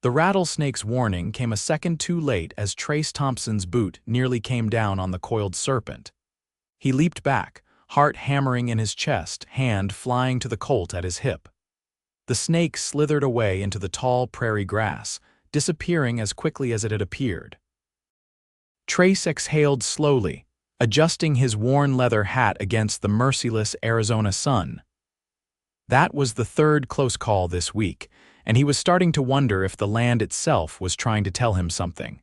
The rattlesnake's warning came a second too late as Trace Thompson's boot nearly came down on the coiled serpent. He leaped back, heart hammering in his chest, hand flying to the colt at his hip. The snake slithered away into the tall prairie grass, disappearing as quickly as it had appeared. Trace exhaled slowly, adjusting his worn leather hat against the merciless Arizona sun. That was the third close call this week, and he was starting to wonder if the land itself was trying to tell him something.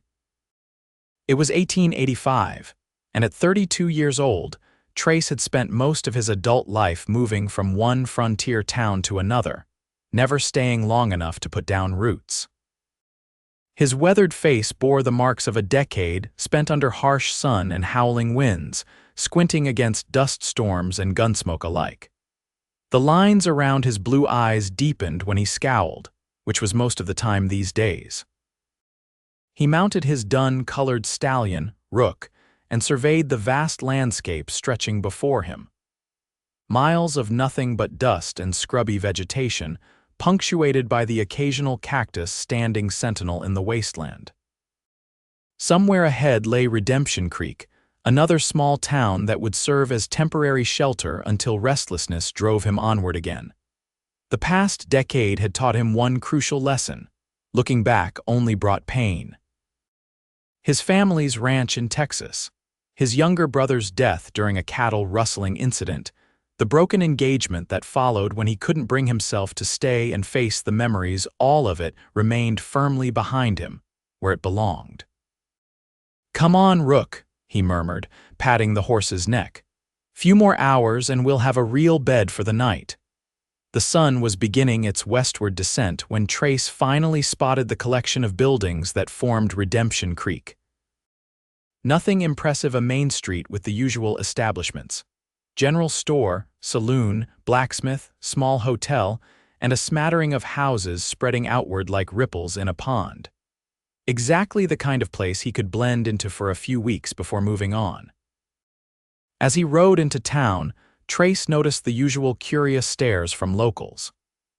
It was 1885, and at 32 years old, Trace had spent most of his adult life moving from one frontier town to another, never staying long enough to put down roots. His weathered face bore the marks of a decade spent under harsh sun and howling winds, squinting against dust storms and gunsmoke alike. The lines around his blue eyes deepened when he scowled, which was most of the time these days. He mounted his dun-colored stallion, Rook, and surveyed the vast landscape stretching before him. Miles of nothing but dust and scrubby vegetation, punctuated by the occasional cactus standing sentinel in the wasteland. Somewhere ahead lay Redemption Creek, another small town that would serve as temporary shelter until restlessness drove him onward again. The past decade had taught him one crucial lesson. Looking back only brought pain. His family's ranch in Texas, his younger brother's death during a cattle rustling incident, the broken engagement that followed when he couldn't bring himself to stay and face the memories, all of it remained firmly behind him, where it belonged. "Come on, Rook," he murmured, patting the horse's neck. "Few more hours and we'll have a real bed for the night." The sun was beginning its westward descent when Trace finally spotted the collection of buildings that formed Redemption Creek. Nothing impressive, a main street with the usual establishments. General store, saloon, blacksmith, small hotel, and a smattering of houses spreading outward like ripples in a pond. Exactly the kind of place he could blend into for a few weeks before moving on. As he rode into town, Trace noticed the usual curious stares from locals.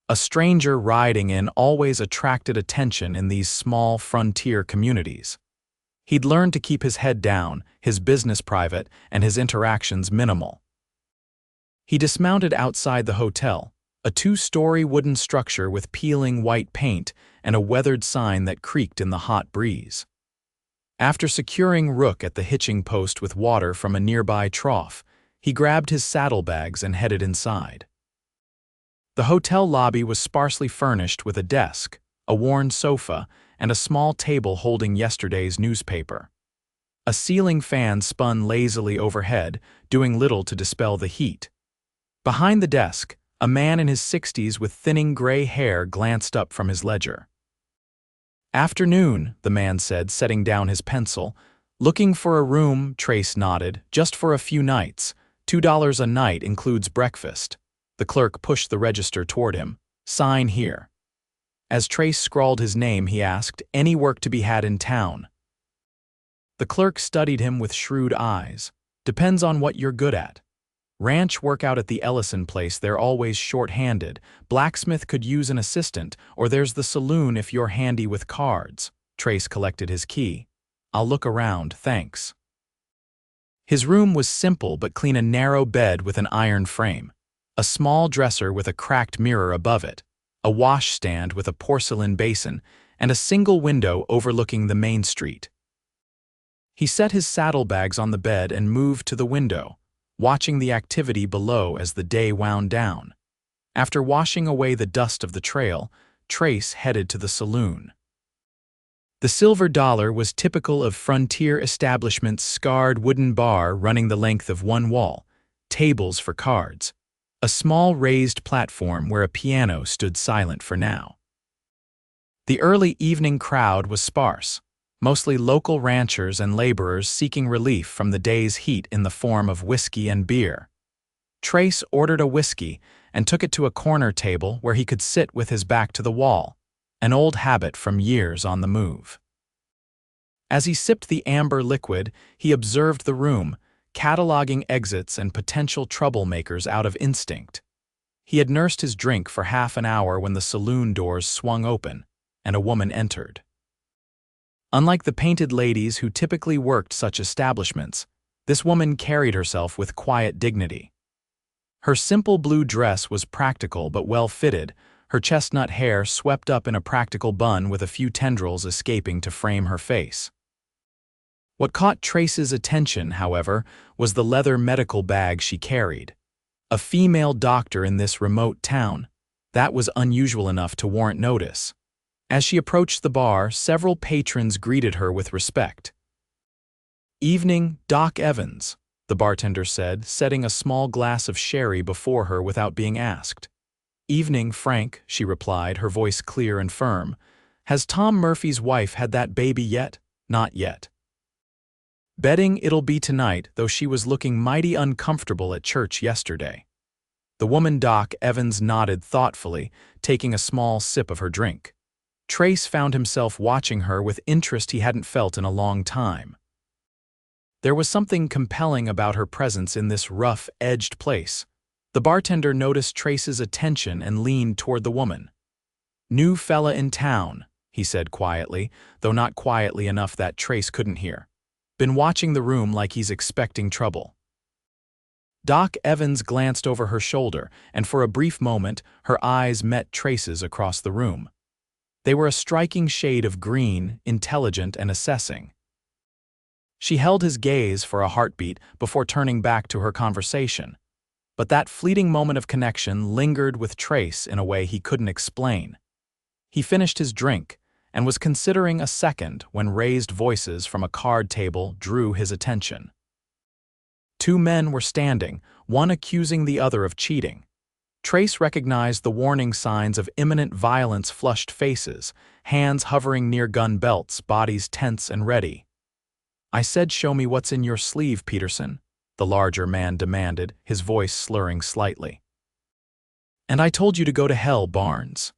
A stranger riding in always attracted attention in these small frontier communities. He'd learned to keep his head down, his business private, and his interactions minimal. He dismounted outside the hotel, a two-story wooden structure with peeling white paint and a weathered sign that creaked in the hot breeze. After securing Rook at the hitching post with water from a nearby trough, he grabbed his saddlebags and headed inside. The hotel lobby was sparsely furnished with a desk, a worn sofa, and a small table holding yesterday's newspaper. A ceiling fan spun lazily overhead, doing little to dispel the heat. Behind the desk, a man in his 60s with thinning gray hair glanced up from his ledger. "Afternoon," the man said, setting down his pencil. "Looking for a room," Trace nodded, "just for a few nights. $2 a night includes breakfast." The clerk pushed the register toward him. "Sign here." As Trace scrawled his name, he asked, "Any work to be had in town?" The clerk studied him with shrewd eyes. "Depends on what you're good at. Ranch work out at the Ellison place, they're always short-handed. Blacksmith could use an assistant, or there's the saloon if you're handy with cards." Trace collected his key. "I'll look around, thanks." His room was simple but clean, a narrow bed with an iron frame, a small dresser with a cracked mirror above it, a washstand with a porcelain basin, and a single window overlooking the main street. He set his saddlebags on the bed and moved to the window, watching the activity below as the day wound down. After washing away the dust of the trail, Trace headed to the saloon. The Silver Dollar was typical of frontier establishments' scarred wooden bar running the length of one wall, tables for cards, a small raised platform where a piano stood silent for now. The early evening crowd was sparse, mostly local ranchers and laborers seeking relief from the day's heat in the form of whiskey and beer. Trace ordered a whiskey and took it to a corner table where he could sit with his back to the wall, an old habit from years on the move. As he sipped the amber liquid, he observed the room, cataloging exits and potential troublemakers out of instinct. He had nursed his drink for half an hour when the saloon doors swung open, and a woman entered. Unlike the painted ladies who typically worked such establishments, this woman carried herself with quiet dignity. Her simple blue dress was practical but well-fitted, her chestnut hair swept up in a practical bun with a few tendrils escaping to frame her face. What caught Trace's attention, however, was the leather medical bag she carried. A female doctor in this remote town. That was unusual enough to warrant notice. As she approached the bar, several patrons greeted her with respect. "Evening, Doc Evans," the bartender said, setting a small glass of sherry before her without being asked. "Evening, Frank," she replied, her voice clear and firm. "Has Tom Murphy's wife had that baby yet?" "Not yet." "Betting it'll be tonight, though she was looking mighty uncomfortable at church yesterday." The woman Doc Evans nodded thoughtfully, taking a small sip of her drink. Trace found himself watching her with interest he hadn't felt in a long time. There was something compelling about her presence in this rough-edged place. The bartender noticed Trace's attention and leaned toward the woman. "New fella in town," he said quietly, though not quietly enough that Trace couldn't hear. "Been watching the room like he's expecting trouble." Doc Evans glanced over her shoulder, and for a brief moment, her eyes met Trace's across the room. They were a striking shade of green, intelligent and assessing. She held his gaze for a heartbeat before turning back to her conversation. But that fleeting moment of connection lingered with Trace in a way he couldn't explain. He finished his drink and was considering a second when raised voices from a card table drew his attention. Two men were standing, one accusing the other of cheating. Trace recognized the warning signs of imminent violence: flushed faces, hands hovering near gun belts, bodies tense and ready. "I said show me what's in your sleeve, Peterson," the larger man demanded, his voice slurring slightly. "And I told you to go to hell, Barnes."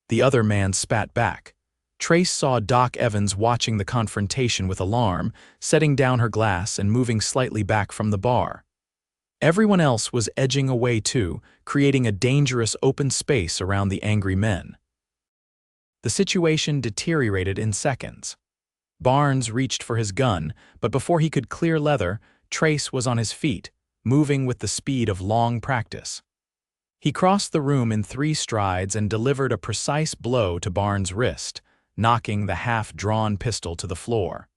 The other man spat back. Trace saw Doc Evans watching the confrontation with alarm, setting down her glass and moving slightly back from the bar. Everyone else was edging away too, creating a dangerous open space around the angry men. The situation deteriorated in seconds. Barnes reached for his gun, but before he could clear leather, Trace was on his feet, moving with the speed of long practice. He crossed the room in 3 strides and delivered a precise blow to Barnes' wrist, knocking the half-drawn pistol to the floor.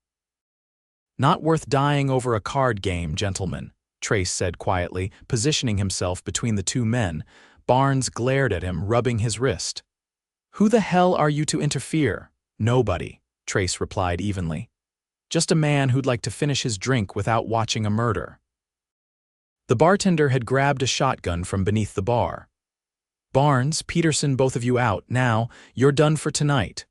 "Not worth dying over a card game, gentlemen," Trace said quietly, positioning himself between the two men. Barnes glared at him, rubbing his wrist. "Who the hell are you to interfere?" "Nobody," Trace replied evenly. "Just a man who'd like to finish his drink without watching a murder." The bartender had grabbed a shotgun from beneath the bar. "Barnes, Peterson, both of you out. Now, you're done for tonight."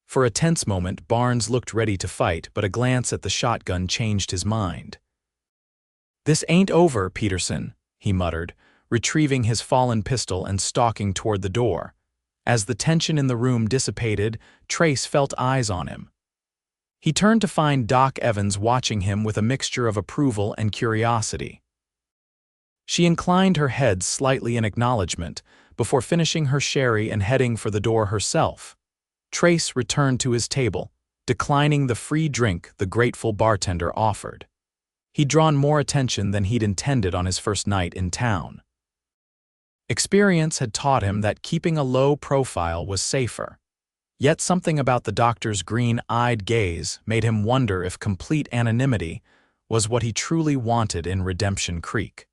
For a tense moment, Barnes looked ready to fight, but a glance at the shotgun changed his mind. "This ain't over, Peterson," he muttered, retrieving his fallen pistol and stalking toward the door. As the tension in the room dissipated, Trace felt eyes on him. He turned to find Doc Evans watching him with a mixture of approval and curiosity. She inclined her head slightly in acknowledgement before finishing her sherry and heading for the door herself. Trace returned to his table, declining the free drink the grateful bartender offered. He'd drawn more attention than he'd intended on his first night in town. Experience had taught him that keeping a low profile was safer. Yet something about the doctor's green-eyed gaze made him wonder if complete anonymity was what he truly wanted in Redemption Creek.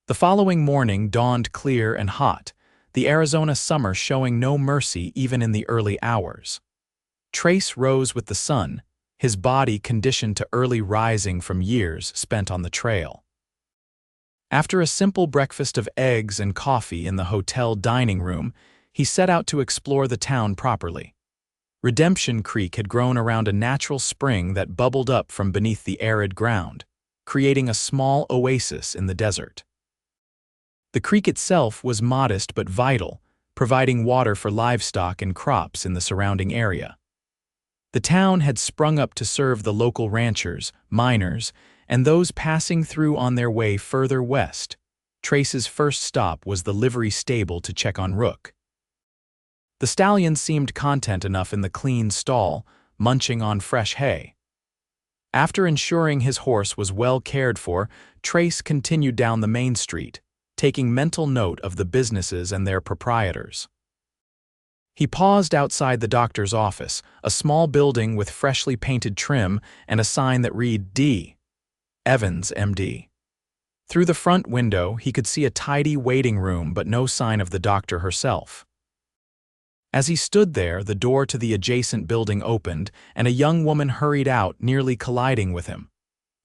The following morning dawned clear and hot, the Arizona summer showing no mercy even in the early hours. Trace rose with the sun, his body conditioned to early rising from years spent on the trail. After a simple breakfast of eggs and coffee in the hotel dining room, he set out to explore the town properly. Redemption Creek had grown around a natural spring that bubbled up from beneath the arid ground, creating a small oasis in the desert. The creek itself was modest but vital, providing water for livestock and crops in the surrounding area. The town had sprung up to serve the local ranchers, miners, and those passing through on their way further west. Trace's first stop was the livery stable to check on Rook. The stallion seemed content enough in the clean stall, munching on fresh hay. After ensuring his horse was well cared for, Trace continued down the main street, taking mental note of the businesses and their proprietors. He paused outside the doctor's office, a small building with freshly painted trim and a sign that read D. Evans, M.D. Through the front window, he could see a tidy waiting room but no sign of the doctor herself. As he stood there, the door to the adjacent building opened, and a young woman hurried out, nearly colliding with him.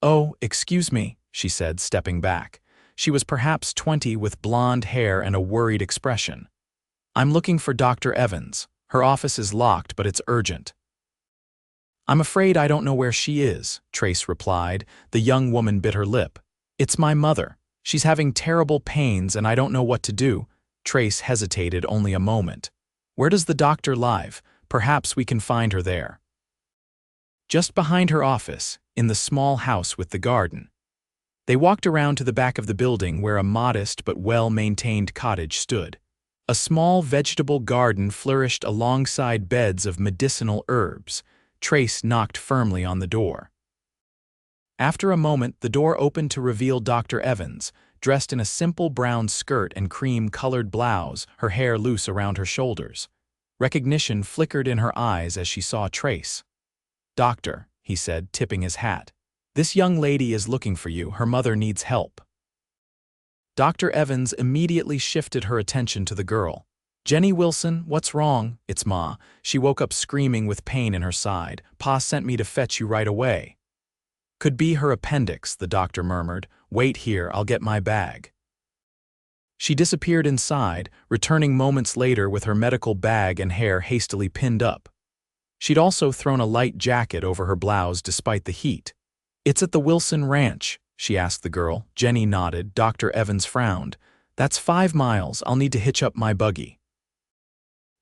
"Oh, excuse me," she said, stepping back. She was perhaps 20, with blonde hair and a worried expression. "I'm looking for Dr. Evans. Her office is locked, but it's urgent." "I'm afraid I don't know where she is," Trace replied. The young woman bit her lip. "It's my mother. She's having terrible pains and I don't know what to do." Trace hesitated only a moment. "Where does the doctor live? Perhaps we can find her there." "Just behind her office, in the small house with the garden." They walked around to the back of the building where a modest but well-maintained cottage stood. A small vegetable garden flourished alongside beds of medicinal herbs. Trace knocked firmly on the door. After a moment, the door opened to reveal Dr. Evans, dressed in a simple brown skirt and cream-colored blouse, her hair loose around her shoulders. Recognition flickered in her eyes as she saw Trace. "Doctor," he said, tipping his hat. "This young lady is looking for you. Her mother needs help." Dr. Evans immediately shifted her attention to the girl. "Jenny Wilson, what's wrong?" "It's Ma. She woke up screaming with pain in her side. Pa sent me to fetch you right away." "Could be her appendix," the doctor murmured. "Wait here, I'll get my bag." She disappeared inside, returning moments later with her medical bag and hair hastily pinned up. She'd also thrown a light jacket over her blouse despite the heat. "It's at the Wilson Ranch," she asked the girl. Jenny nodded. Dr. Evans frowned. "That's 5 miles. I'll need to hitch up my buggy."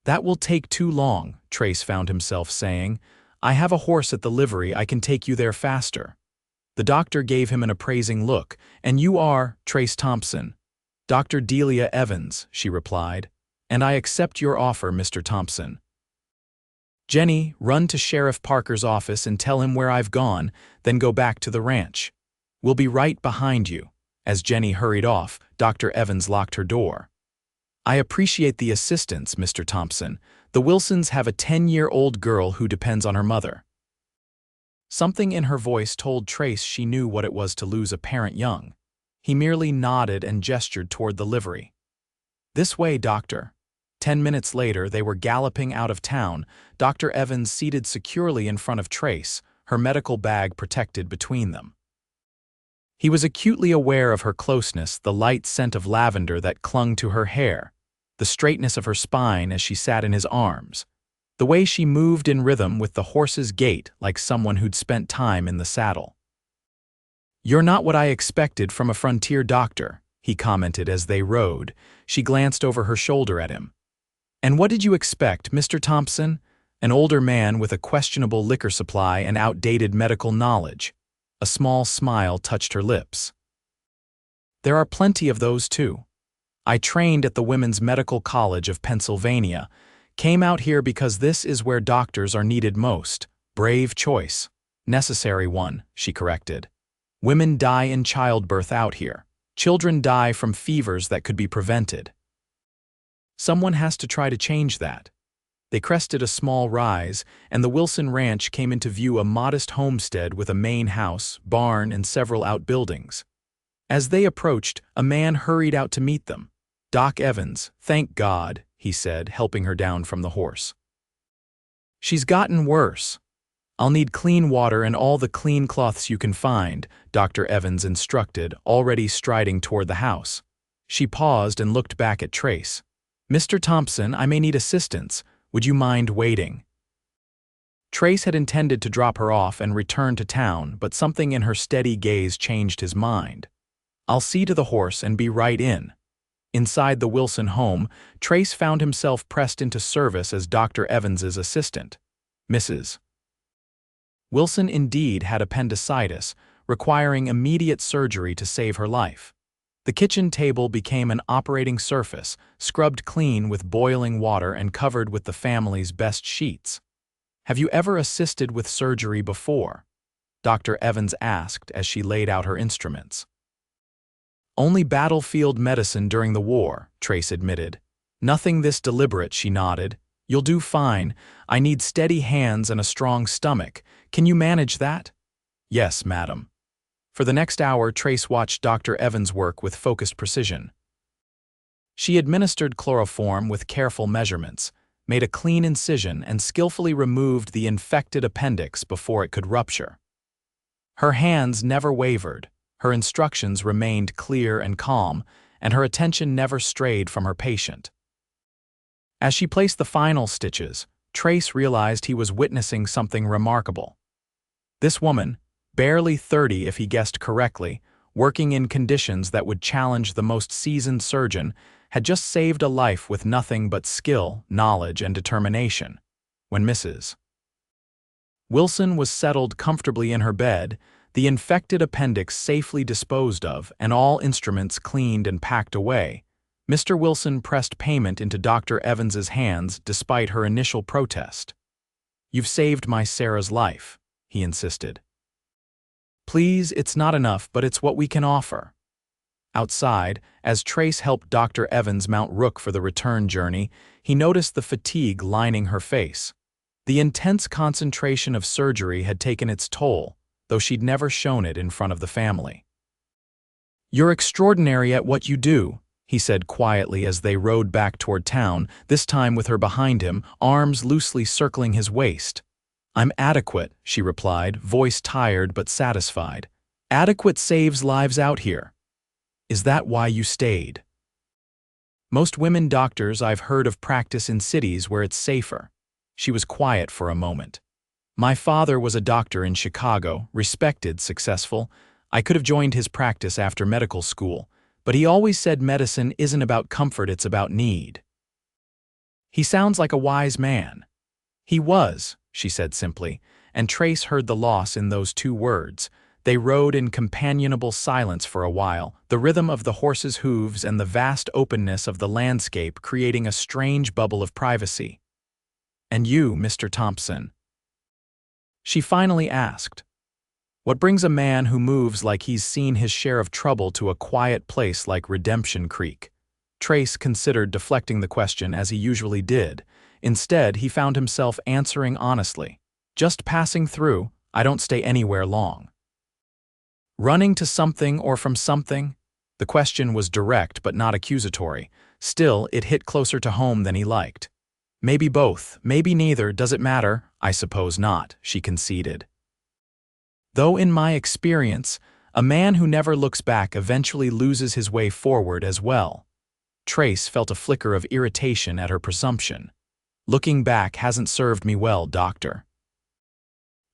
"That will take too long," Trace found himself saying. "I have a horse at the livery. I can take you there faster." The doctor gave him an appraising look. "And you are Trace Thompson?" "Dr. Delia Evans," she replied. "And I accept your offer, Mr. Thompson." "Jenny, run to Sheriff Parker's office and tell him where I've gone, then go back to the ranch. We'll be right behind you." As Jenny hurried off, Dr. Evans locked her door. "I appreciate the assistance, Mr. Thompson. The Wilsons have a 10-year-old girl who depends on her mother." Something in her voice told Trace she knew what it was to lose a parent young. He merely nodded and gestured toward the livery. "This way, doctor." 10 minutes later, they were galloping out of town, Dr. Evans seated securely in front of Trace, her medical bag protected between them. He was acutely aware of her closeness, the light scent of lavender that clung to her hair, the straightness of her spine as she sat in his arms, the way she moved in rhythm with the horse's gait like someone who'd spent time in the saddle. "You're not what I expected from a frontier doctor," he commented as they rode. She glanced over her shoulder at him. "And what did you expect, Mr. Thompson?" An older man with a questionable liquor supply and outdated medical knowledge. A small smile touched her lips. "There are plenty of those too. I trained at the Women's Medical College of Pennsylvania. Came out here because this is where doctors are needed most. Brave choice. Necessary one," she corrected. "Women die in childbirth out here. Children die from fevers that could be prevented. Someone has to try to change that." They crested a small rise, and the Wilson Ranch came into view, a modest homestead with a main house, barn, and several outbuildings. As they approached, a man hurried out to meet them. "Doc Evans, thank God," he said, helping her down from the horse. "She's gotten worse. I'll need clean water and all the clean cloths you can find," Dr. Evans instructed, already striding toward the house. She paused and looked back at Trace. "Mr. Thompson, I may need assistance. Would you mind waiting?" Trace had intended to drop her off and return to town, but something in her steady gaze changed his mind. "I'll see to the horse and be right in." Inside the Wilson home, Trace found himself pressed into service as Dr. Evans's assistant. Mrs. Wilson indeed had appendicitis, requiring immediate surgery to save her life. The kitchen table became an operating surface, scrubbed clean with boiling water and covered with the family's best sheets. "Have you ever assisted with surgery before?" Dr. Evans asked as she laid out her instruments. "Only battlefield medicine during the war," Trace admitted. "Nothing this deliberate," she nodded. "You'll do fine. I need steady hands and a strong stomach. Can you manage that?" "Yes, madam." For the next hour, Trace watched Dr. Evans work with focused precision. She administered chloroform with careful measurements, made a clean incision, and skillfully removed the infected appendix before it could rupture. Her hands never wavered, her instructions remained clear and calm, and her attention never strayed from her patient. As she placed the final stitches, Trace realized he was witnessing something remarkable. This woman, barely 30 if he guessed correctly, working in conditions that would challenge the most seasoned surgeon, had just saved a life with nothing but skill, knowledge, and determination. When Mrs. Wilson was settled comfortably in her bed, the infected appendix safely disposed of, and all instruments cleaned and packed away, Mr. Wilson pressed payment into Dr. Evans's hands despite her initial protest. "You've saved my Sarah's life," he insisted. "Please, it's not enough, but it's what we can offer." Outside, as Trace helped Dr. Evans mount Rook for the return journey, he noticed the fatigue lining her face. The intense concentration of surgery had taken its toll, though she'd never shown it in front of the family. "You're extraordinary at what you do," he said quietly as they rode back toward town, this time with her behind him, arms loosely circling his waist. "I'm adequate," she replied, voice tired but satisfied. "Adequate saves lives out here." "Is that why you stayed?" "Most women doctors I've heard of practice in cities where it's safer." She was quiet for a moment. "My father was a doctor in Chicago, respected, successful. I could have joined his practice after medical school, but he always said medicine isn't about comfort, it's about need." "He sounds like a wise man." "He was," she said simply, and Trace heard the loss in those two words. They rode in companionable silence for a while, the rhythm of the horse's hooves and the vast openness of the landscape creating a strange bubble of privacy. "And you, Mr. Thompson?" she finally asked. "What brings a man who moves like he's seen his share of trouble to a quiet place like Redemption Creek?" Trace considered deflecting the question as he usually did. Instead, he found himself answering honestly. "Just passing through. I don't stay anywhere long." "Running to something or from something?" The question was direct but not accusatory. Still, it hit closer to home than he liked. "Maybe both, maybe neither, does it matter?" "I suppose not," she conceded. "Though in my experience, a man who never looks back eventually loses his way forward as well." Trace felt a flicker of irritation at her presumption. "Looking back hasn't served me well, doctor."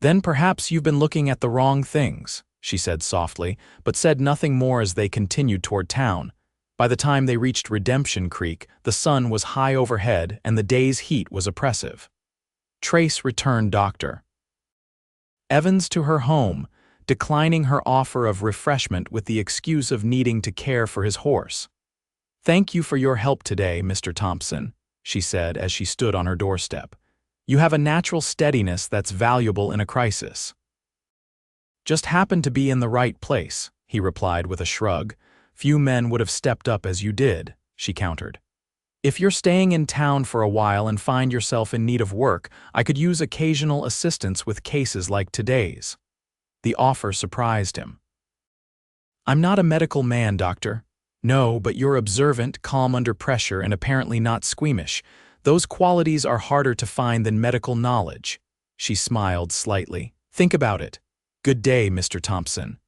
"Then perhaps you've been looking at the wrong things," she said softly, but said nothing more as they continued toward town. By the time they reached Redemption Creek, the sun was high overhead and the day's heat was oppressive. Trace returned Dr. Evans to her home, declining her offer of refreshment with the excuse of needing to care for his horse. "Thank you for your help today, Mr. Thompson," she said as she stood on her doorstep. "You have a natural steadiness that's valuable in a crisis." "Just happened to be in the right place," he replied with a shrug. "Few men would have stepped up as you did," she countered. "If you're staying in town for a while and find yourself in need of work, I could use occasional assistance with cases like today's." The offer surprised him. "I'm not a medical man, doctor." "No, but you're observant, calm under pressure, and apparently not squeamish. Those qualities are harder to find than medical knowledge." She smiled slightly. "Think about it. Good day, Mr. Thompson."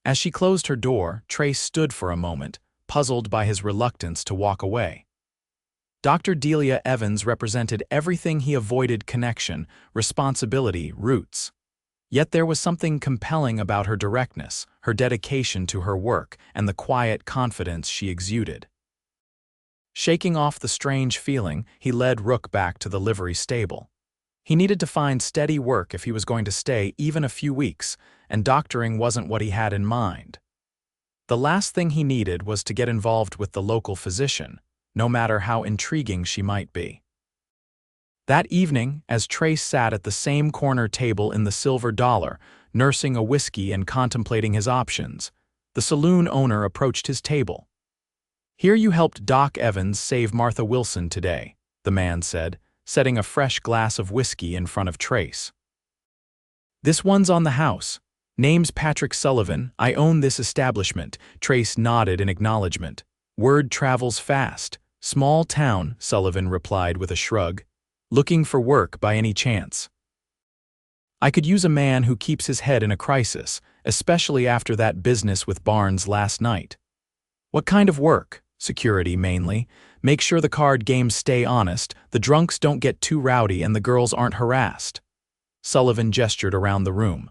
As she closed her door, Trace stood for a moment, puzzled by his reluctance to walk away. Dr. Delia Evans represented everything he avoided: connection, responsibility, roots. Yet there was something compelling about her directness, her dedication to her work, and the quiet confidence she exuded. Shaking off the strange feeling, he led Rook back to the livery stable. He needed to find steady work if he was going to stay even a few weeks, and doctoring wasn't what he had in mind. The last thing he needed was to get involved with the local physician, no matter how intriguing she might be. That evening, as Trace sat at the same corner table in the Silver Dollar, nursing a whiskey and contemplating his options, the saloon owner approached his table. "Here you helped Doc Evans save Martha Wilson today," the man said, setting a fresh glass of whiskey in front of Trace. "This one's on the house. Name's Patrick Sullivan. I own this establishment." Trace nodded in acknowledgement. "Word travels fast. Small town," Sullivan replied with a shrug. "Looking for work by any chance?" "I could use a man who keeps his head in a crisis, especially after that business with Barnes last night." "What kind of work?" "Security, mainly. Make sure the card games stay honest, the drunks don't get too rowdy, and the girls aren't harassed." Sullivan gestured around the room.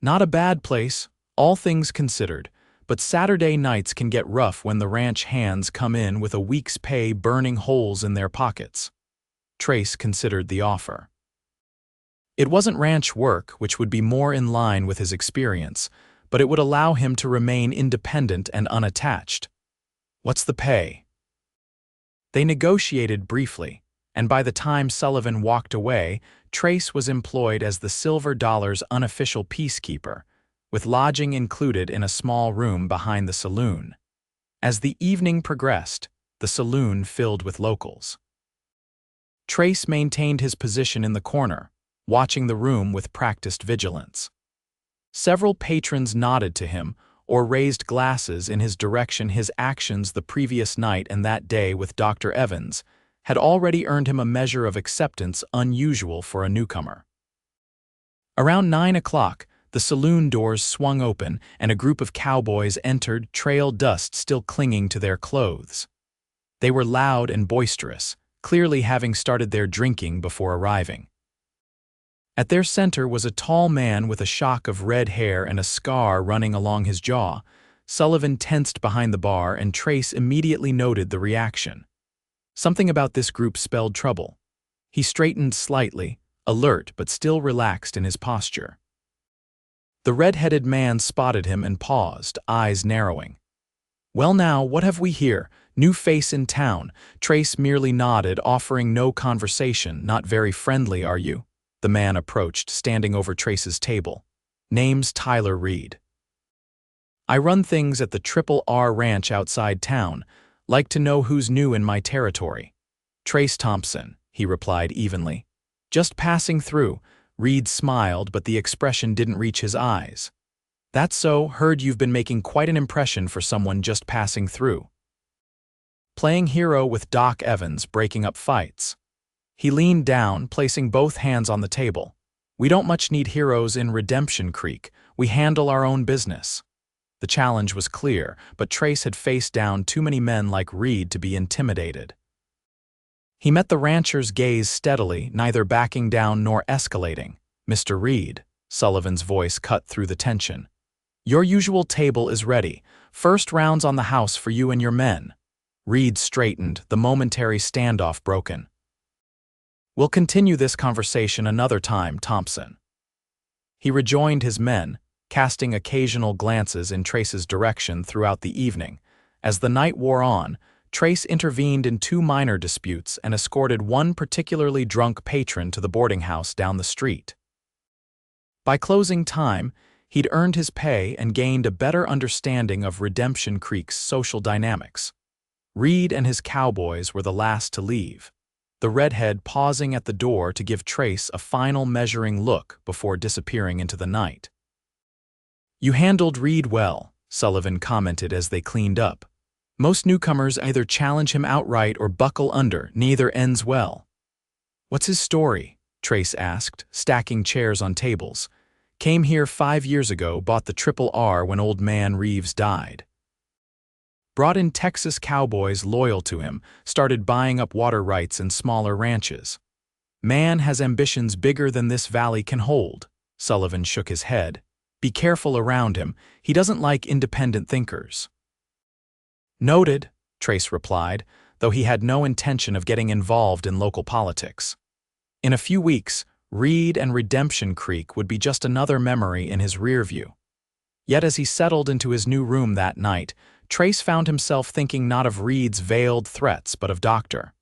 "Not a bad place, all things considered, but Saturday nights can get rough when the ranch hands come in with a week's pay burning holes in their pockets." Trace considered the offer. It wasn't ranch work, which would be more in line with his experience, but it would allow him to remain independent and unattached. "What's the pay?" They negotiated briefly, and by the time Sullivan walked away, Trace was employed as the Silver Dollar's unofficial peacekeeper, with lodging included in a small room behind the saloon. As the evening progressed, the saloon filled with locals. Trace maintained his position in the corner, watching the room with practiced vigilance. Several patrons nodded to him or raised glasses in his direction. His actions the previous night and that day with Dr. Evans had already earned him a measure of acceptance unusual for a newcomer. Around 9 o'clock, the saloon doors swung open and a group of cowboys entered, trail dust still clinging to their clothes. They were loud and boisterous, clearly having started their drinking before arriving. At their center was a tall man with a shock of red hair and a scar running along his jaw. Sullivan tensed behind the bar, and Trace immediately noted the reaction. Something about this group spelled trouble. He straightened slightly, alert but still relaxed in his posture. The red-headed man spotted him and paused, eyes narrowing. "Well now, what have we here? New face in town." Trace merely nodded, offering no conversation. "Not very friendly, are you?" The man approached, standing over Trace's table. "Name's Tyler Reed. I run things at the Triple R Ranch outside town. Like to know who's new in my territory." "Trace Thompson," he replied evenly. "Just passing through." Reed smiled, but the expression didn't reach his eyes. "That's so. Heard you've been making quite an impression for someone just passing through." "Playing hero with Doc Evans, breaking up fights." He leaned down, placing both hands on the table. "We don't much need heroes in Redemption Creek. We handle our own business." The challenge was clear, but Trace had faced down too many men like Reed to be intimidated. He met the rancher's gaze steadily, neither backing down nor escalating. "Mr. Reed," Sullivan's voice cut through the tension. "Your usual table is ready. First round's on the house for you and your men." Reed straightened, the momentary standoff broken. "We'll continue this conversation another time, Thompson." He rejoined his men, casting occasional glances in Trace's direction throughout the evening. As the night wore on, Trace intervened in 2 minor disputes and escorted one particularly drunk patron to the boarding house down the street. By closing time, he'd earned his pay and gained a better understanding of Redemption Creek's social dynamics. Reed and his cowboys were the last to leave, the redhead pausing at the door to give Trace a final measuring look before disappearing into the night. "You handled Reed well," Sullivan commented as they cleaned up. "Most newcomers either challenge him outright or buckle under. Neither ends well." "What's his story?" Trace asked, stacking chairs on tables. "Came here 5 years ago, bought the Triple R when old man Reeves died. Brought in Texas cowboys loyal to him, started buying up water rights and smaller ranches. Man has ambitions bigger than this valley can hold." Sullivan shook his head. "Be careful around him. He doesn't like independent thinkers." "Noted," Trace replied, though he had no intention of getting involved in local politics. In a few weeks, Reed and Redemption Creek would be just another memory in his rear view. Yet as he settled into his new room that night, Trace found himself thinking not of Reed's veiled threats but of Dr.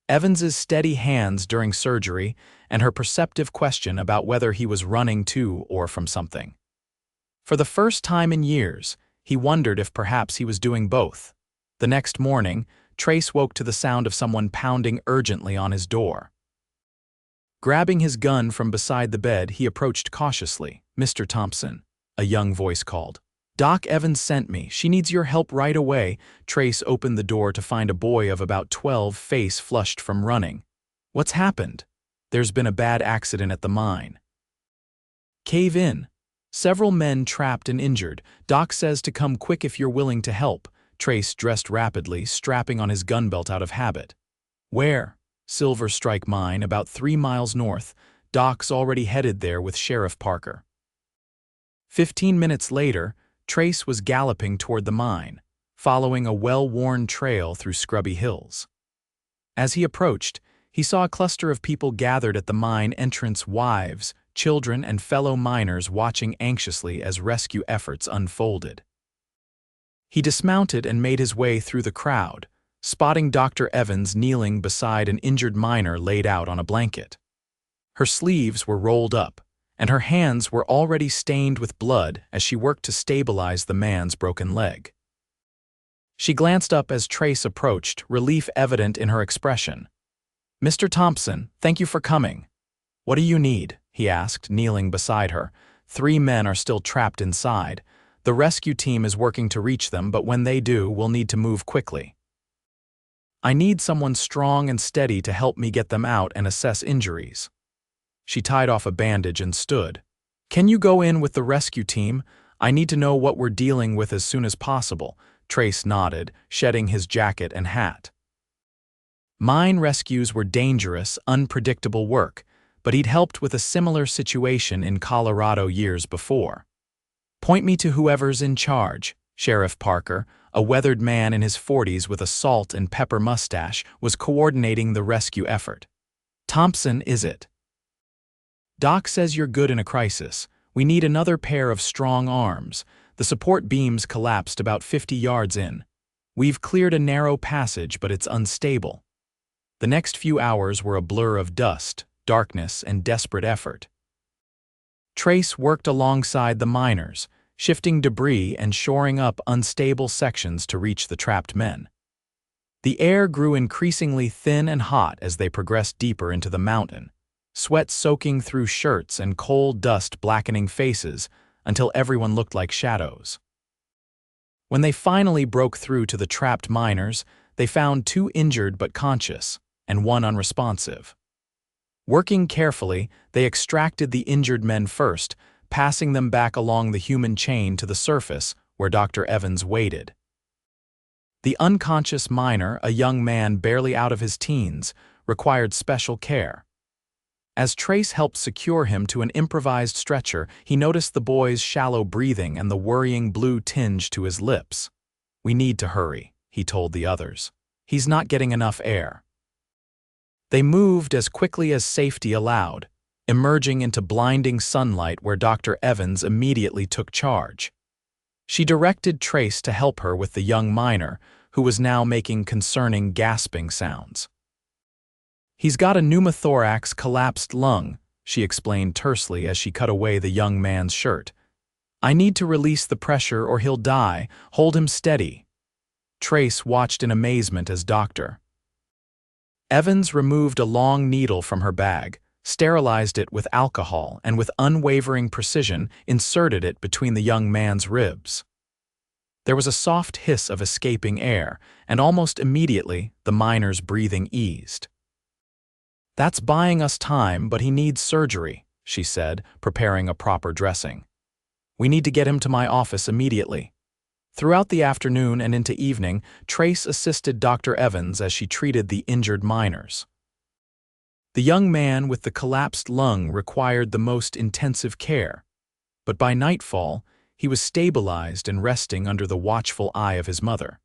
Evans's steady hands during surgery and her perceptive question about whether he was running to or from something. For the first time in years, he wondered if perhaps he was doing both. The next morning, Trace woke to the sound of someone pounding urgently on his door. Grabbing his gun from beside the bed, he approached cautiously. "Mr. Thompson," a young voice called. "Doc Evans sent me. She needs your help right away." Trace opened the door to find a boy of about 12, face flushed from running. "What's happened?" "There's been a bad accident at the mine." "Cave in. Several men trapped and injured. Doc says to come quick if you're willing to help." Trace dressed rapidly, strapping on his gun belt out of habit. "Where?" "Silver Strike Mine, about 3 miles north. Doc's already headed there with Sheriff Parker." 15 minutes later, Trace was galloping toward the mine, following a well-worn trail through scrubby hills. As he approached, he saw a cluster of people gathered at the mine entrance, wives, children, and fellow miners watching anxiously as rescue efforts unfolded. He dismounted and made his way through the crowd, spotting Dr. Evans kneeling beside an injured miner laid out on a blanket. Her sleeves were rolled up, and her hands were already stained with blood as she worked to stabilize the man's broken leg. She glanced up as Trace approached, relief evident in her expression. "Mr. Thompson, thank you for coming." "What do you need?" he asked, kneeling beside her. 3 men are still trapped inside. The rescue team is working to reach them, but when they do, we'll need to move quickly. "I need someone strong and steady to help me get them out and assess injuries." She tied off a bandage and stood. "Can you go in with the rescue team? I need to know what we're dealing with as soon as possible." Trace nodded, shedding his jacket and hat. Mine rescues were dangerous, unpredictable work, but he'd helped with a similar situation in Colorado years before. "Point me to whoever's in charge." Sheriff Parker, a weathered man in his 40s with a salt and pepper mustache, was coordinating the rescue effort. "Thompson, is it?" "Doc says you're good in a crisis. We need another pair of strong arms. The support beams collapsed about 50 yards in. We've cleared a narrow passage, but it's unstable." The next few hours were a blur of dust, darkness, and desperate effort. Trace worked alongside the miners, shifting debris and shoring up unstable sections to reach the trapped men. The air grew increasingly thin and hot as they progressed deeper into the mountain, sweat soaking through shirts and cold dust blackening faces until everyone looked like shadows. When they finally broke through to the trapped miners, they found 2 injured but conscious, and 1 unresponsive. Working carefully, they extracted the injured men first, passing them back along the human chain to the surface where Dr. Evans waited. The unconscious miner, a young man barely out of his teens, required special care. As Trace helped secure him to an improvised stretcher, he noticed the boy's shallow breathing and the worrying blue tinge to his lips. "We need to hurry," he told the others. "He's not getting enough air." They moved as quickly as safety allowed, emerging into blinding sunlight where Dr. Evans immediately took charge. She directed Trace to help her with the young miner, who was now making concerning gasping sounds. "He's got a pneumothorax, collapsed lung," she explained tersely as she cut away the young man's shirt. "I need to release the pressure or he'll die. Hold him steady." Trace watched in amazement as Dr. Evans removed a long needle from her bag, sterilized it with alcohol, and with unwavering precision inserted it between the young man's ribs. There was a soft hiss of escaping air, and almost immediately the miner's breathing eased. "That's buying us time, but he needs surgery," she said, preparing a proper dressing. "We need to get him to my office immediately." Throughout the afternoon and into evening, Trace assisted Dr. Evans as she treated the injured miners. The young man with the collapsed lung required the most intensive care, but by nightfall, he was stabilized and resting under the watchful eye of his mother.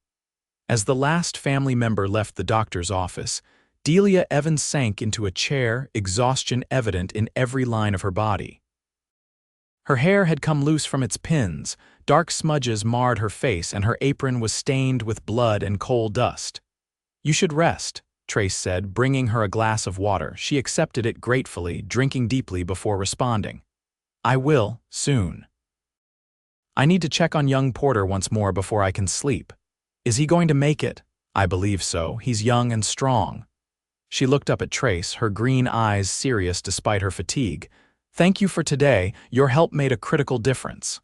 As the last family member left the doctor's office, Delia Evans sank into a chair, exhaustion evident in every line of her body. Her hair had come loose from its pins, dark smudges marred her face, and her apron was stained with blood and coal dust. "You should rest," Trace said, bringing her a glass of water. She accepted it gratefully, drinking deeply before responding. "I will, soon. I need to check on young Porter once more before I can sleep. Is he going to make it?" "I believe so. He's young and strong." She looked up at Trace, her green eyes serious despite her fatigue. "Thank you for today. Your help made a critical difference."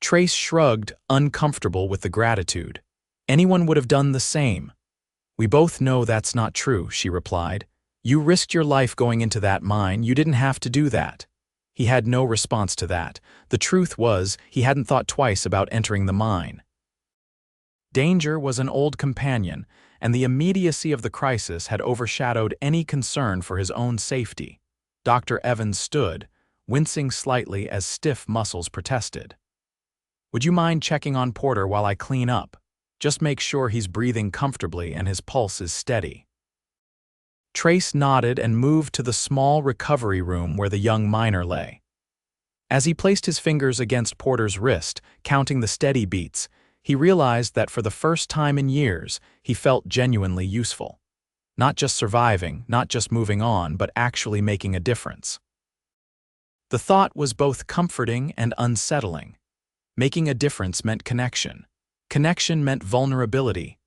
Trace shrugged, uncomfortable with the gratitude. "Anyone would have done the same." "We both know that's not true," she replied. "You risked your life going into that mine. You didn't have to do that." He had no response to that. The truth was, he hadn't thought twice about entering the mine. Danger was an old companion, and the immediacy of the crisis had overshadowed any concern for his own safety. Dr. Evans stood, wincing slightly as stiff muscles protested. "Would you mind checking on Porter while I clean up? Just make sure he's breathing comfortably and his pulse is steady." Trace nodded and moved to the small recovery room where the young miner lay. As he placed his fingers against Porter's wrist, counting the steady beats, he realized that for the first time in years, he felt genuinely useful. Not just surviving, not just moving on, but actually making a difference. The thought was both comforting and unsettling. Making a difference meant connection. Connection meant vulnerability.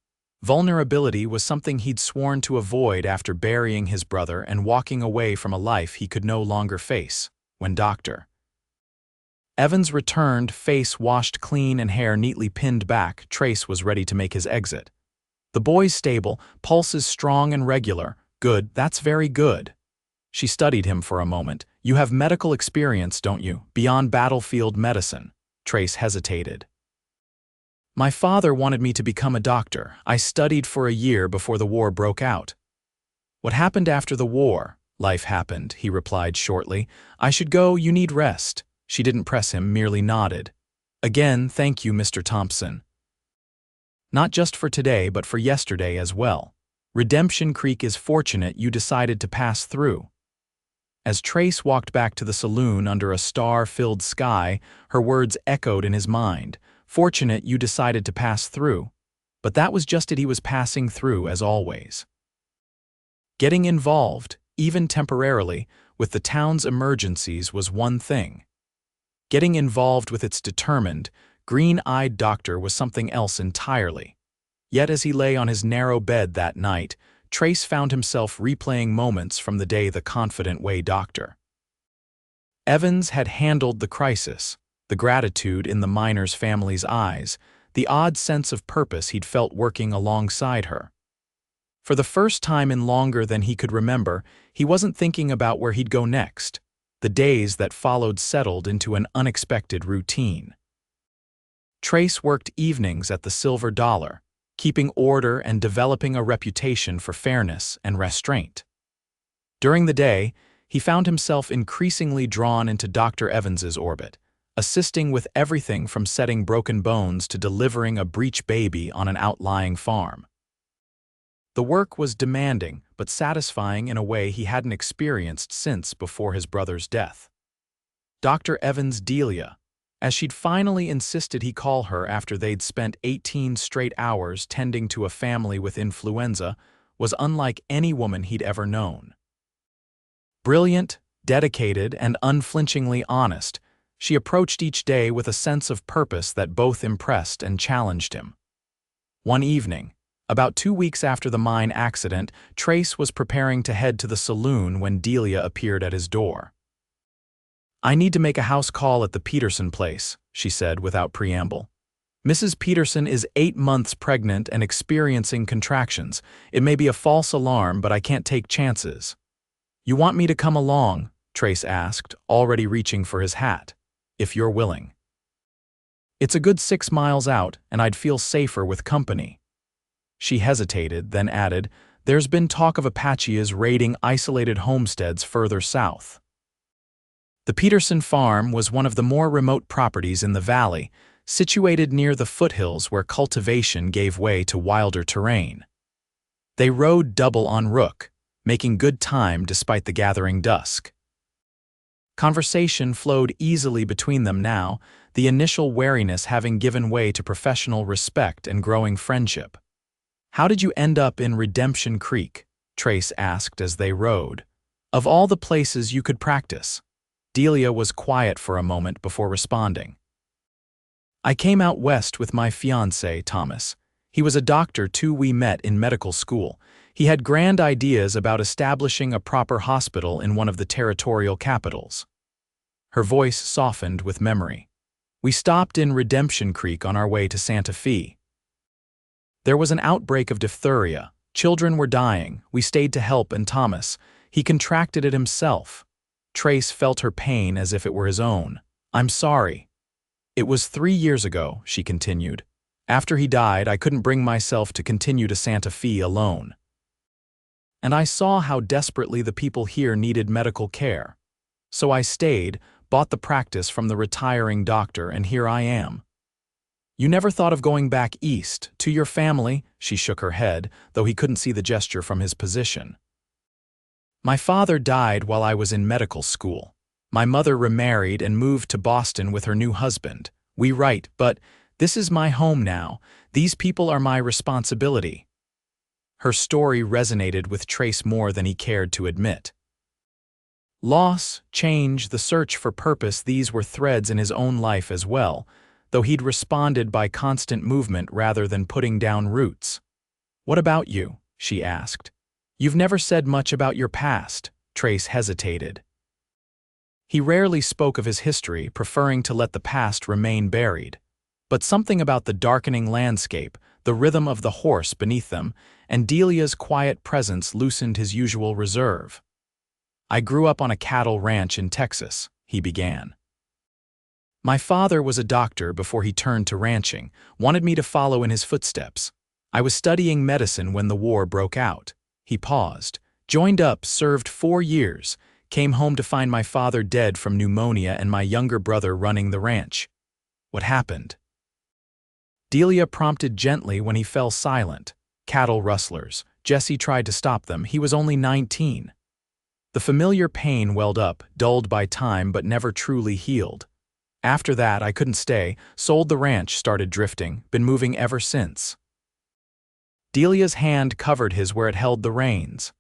Vulnerability was something he'd sworn to avoid after burying his brother and walking away from a life he could no longer face. When Dr. Evans returned, face washed clean and hair neatly pinned back, Trace was ready to make his exit. "The boy's stable, pulses strong and regular. Good, that's very good." She studied him for a moment. "You have medical experience, don't you, beyond battlefield medicine?" Trace hesitated. "My father wanted me to become a doctor. I studied for a year before the war broke out." "What happened after the war?" "Life happened," he replied shortly. "I should go, you need rest." She didn't press him, merely nodded. "Again, thank you, Mr. Thompson. Not just for today, but for yesterday as well. Redemption Creek is fortunate you decided to pass through." As Trace walked back to the saloon under a star-filled sky, her words echoed in his mind. "Fortunate you decided to pass through." But that was just it, he was passing through as always. Getting involved, even temporarily, with the town's emergencies was one thing. Getting involved with its determined, green-eyed doctor was something else entirely. Yet as he lay on his narrow bed that night, Trace found himself replaying moments from the day the confident way Dr. Evans had handled the crisis, the gratitude in the miner's family's eyes, the odd sense of purpose he'd felt working alongside her. For the first time in longer than he could remember, he wasn't thinking about where he'd go next. The days that followed settled into an unexpected routine. Trace worked evenings at the Silver Dollar, keeping order and developing a reputation for fairness and restraint. During the day, he found himself increasingly drawn into Dr. Evans's orbit, assisting with everything from setting broken bones to delivering a breech baby on an outlying farm. The work was demanding, but satisfying in a way he hadn't experienced since before his brother's death. Dr. Evans' Delia, as she'd finally insisted he call her after they'd spent 18 straight hours tending to a family with influenza, was unlike any woman he'd ever known. Brilliant, dedicated, and unflinchingly honest, she approached each day with a sense of purpose that both impressed and challenged him. One evening, about 2 weeks after the mine accident, Trace was preparing to head to the saloon when Delia appeared at his door. "I need to make a house call at the Peterson place," she said without preamble. "Mrs. Peterson is 8 months pregnant and experiencing contractions. It may be a false alarm, but I can't take chances." "You want me to come along?" Trace asked, already reaching for his hat. "If you're willing." "It's a good 6 miles out, and I'd feel safer with company." She hesitated, then added, "There's been talk of Apaches raiding isolated homesteads further south." The Peterson farm was one of the more remote properties in the valley, situated near the foothills where cultivation gave way to wilder terrain. They rode double en route, making good time despite the gathering dusk. Conversation flowed easily between them now, the initial wariness having given way to professional respect and growing friendship. "How did you end up in Redemption Creek?" Trace asked as they rode. "Of all the places you could practice." Delia was quiet for a moment before responding. "I came out west with my fiancé, Thomas. He was a doctor too. We met in medical school. He had grand ideas about establishing a proper hospital in one of the territorial capitals." Her voice softened with memory. "We stopped in Redemption Creek on our way to Santa Fe. There was an outbreak of diphtheria. Children were dying. We stayed to help, and Thomas, he contracted it himself." Trace felt her pain as if it were his own. "I'm sorry." "It was 3 years ago," she continued. "After he died, I couldn't bring myself to continue to Santa Fe alone. And I saw how desperately the people here needed medical care. So I stayed, bought the practice from the retiring doctor, and here I am." "You never thought of going back east, to your family?" She shook her head, though he couldn't see the gesture from his position. "My father died while I was in medical school. My mother remarried and moved to Boston with her new husband. But this is my home now. These people are my responsibility." Her story resonated with Trace more than he cared to admit. Loss, change, the search for purpose, these were threads in his own life as well, though he'd responded by constant movement rather than putting down roots. "What about you?" she asked. "You've never said much about your past." Trace hesitated. He rarely spoke of his history, preferring to let the past remain buried. But something about the darkening landscape, the rhythm of the horse beneath them, and Delia's quiet presence loosened his usual reserve. "I grew up on a cattle ranch in Texas," he began. "My father was a doctor before he turned to ranching, wanted me to follow in his footsteps. I was studying medicine when the war broke out." He paused, joined up, served 4 years, came home to find my father dead from pneumonia and my younger brother running the ranch. "What happened?" Delia prompted gently when he fell silent. "Cattle rustlers. Jesse tried to stop them. He was only 19. The familiar pain welled up, dulled by time but never truly healed. After that, I couldn't stay, sold the ranch, started drifting, been moving ever since." Delia's hand covered his where it held the reins.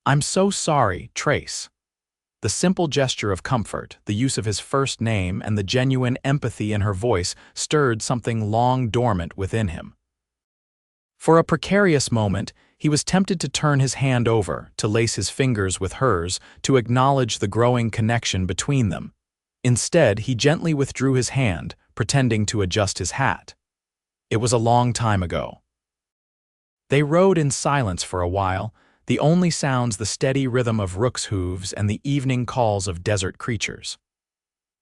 "I'm so sorry, Trace." The simple gesture of comfort, the use of his first name, and the genuine empathy in her voice stirred something long dormant within him. For a precarious moment, he was tempted to turn his hand over, to lace his fingers with hers, to acknowledge the growing connection between them. Instead, he gently withdrew his hand, pretending to adjust his hat. "It was a long time ago." They rode in silence for a while, the only sounds the steady rhythm of rooks' hooves and the evening calls of desert creatures.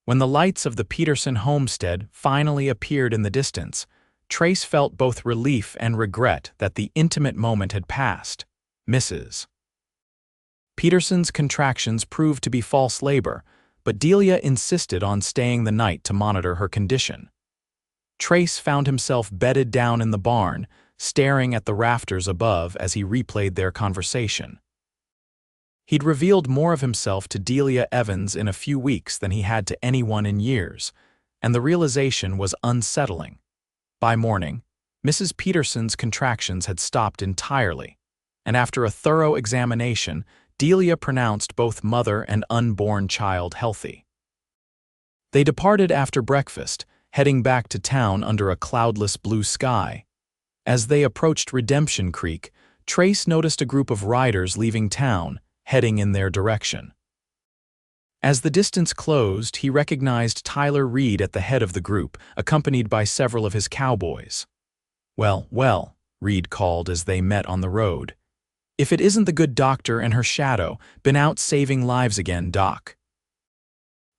When the lights of the Peterson homestead finally appeared in the distance, Trace felt both relief and regret that the intimate moment had passed. Mrs. Peterson's contractions proved to be false labor, but Delia insisted on staying the night to monitor her condition. Trace found himself bedded down in the barn, staring at the rafters above as he replayed their conversation. He'd revealed more of himself to Delia Evans in a few weeks than he had to anyone in years, and the realization was unsettling. By morning, Mrs. Peterson's contractions had stopped entirely, and after a thorough examination, Delia pronounced both mother and unborn child healthy. They departed after breakfast, heading back to town under a cloudless blue sky. As they approached Redemption Creek, Trace noticed a group of riders leaving town, heading in their direction. As the distance closed, he recognized Tyler Reed at the head of the group, accompanied by several of his cowboys. Well, Reed called as they met on the road. "If it isn't the good doctor and her shadow, been out saving lives again, Doc."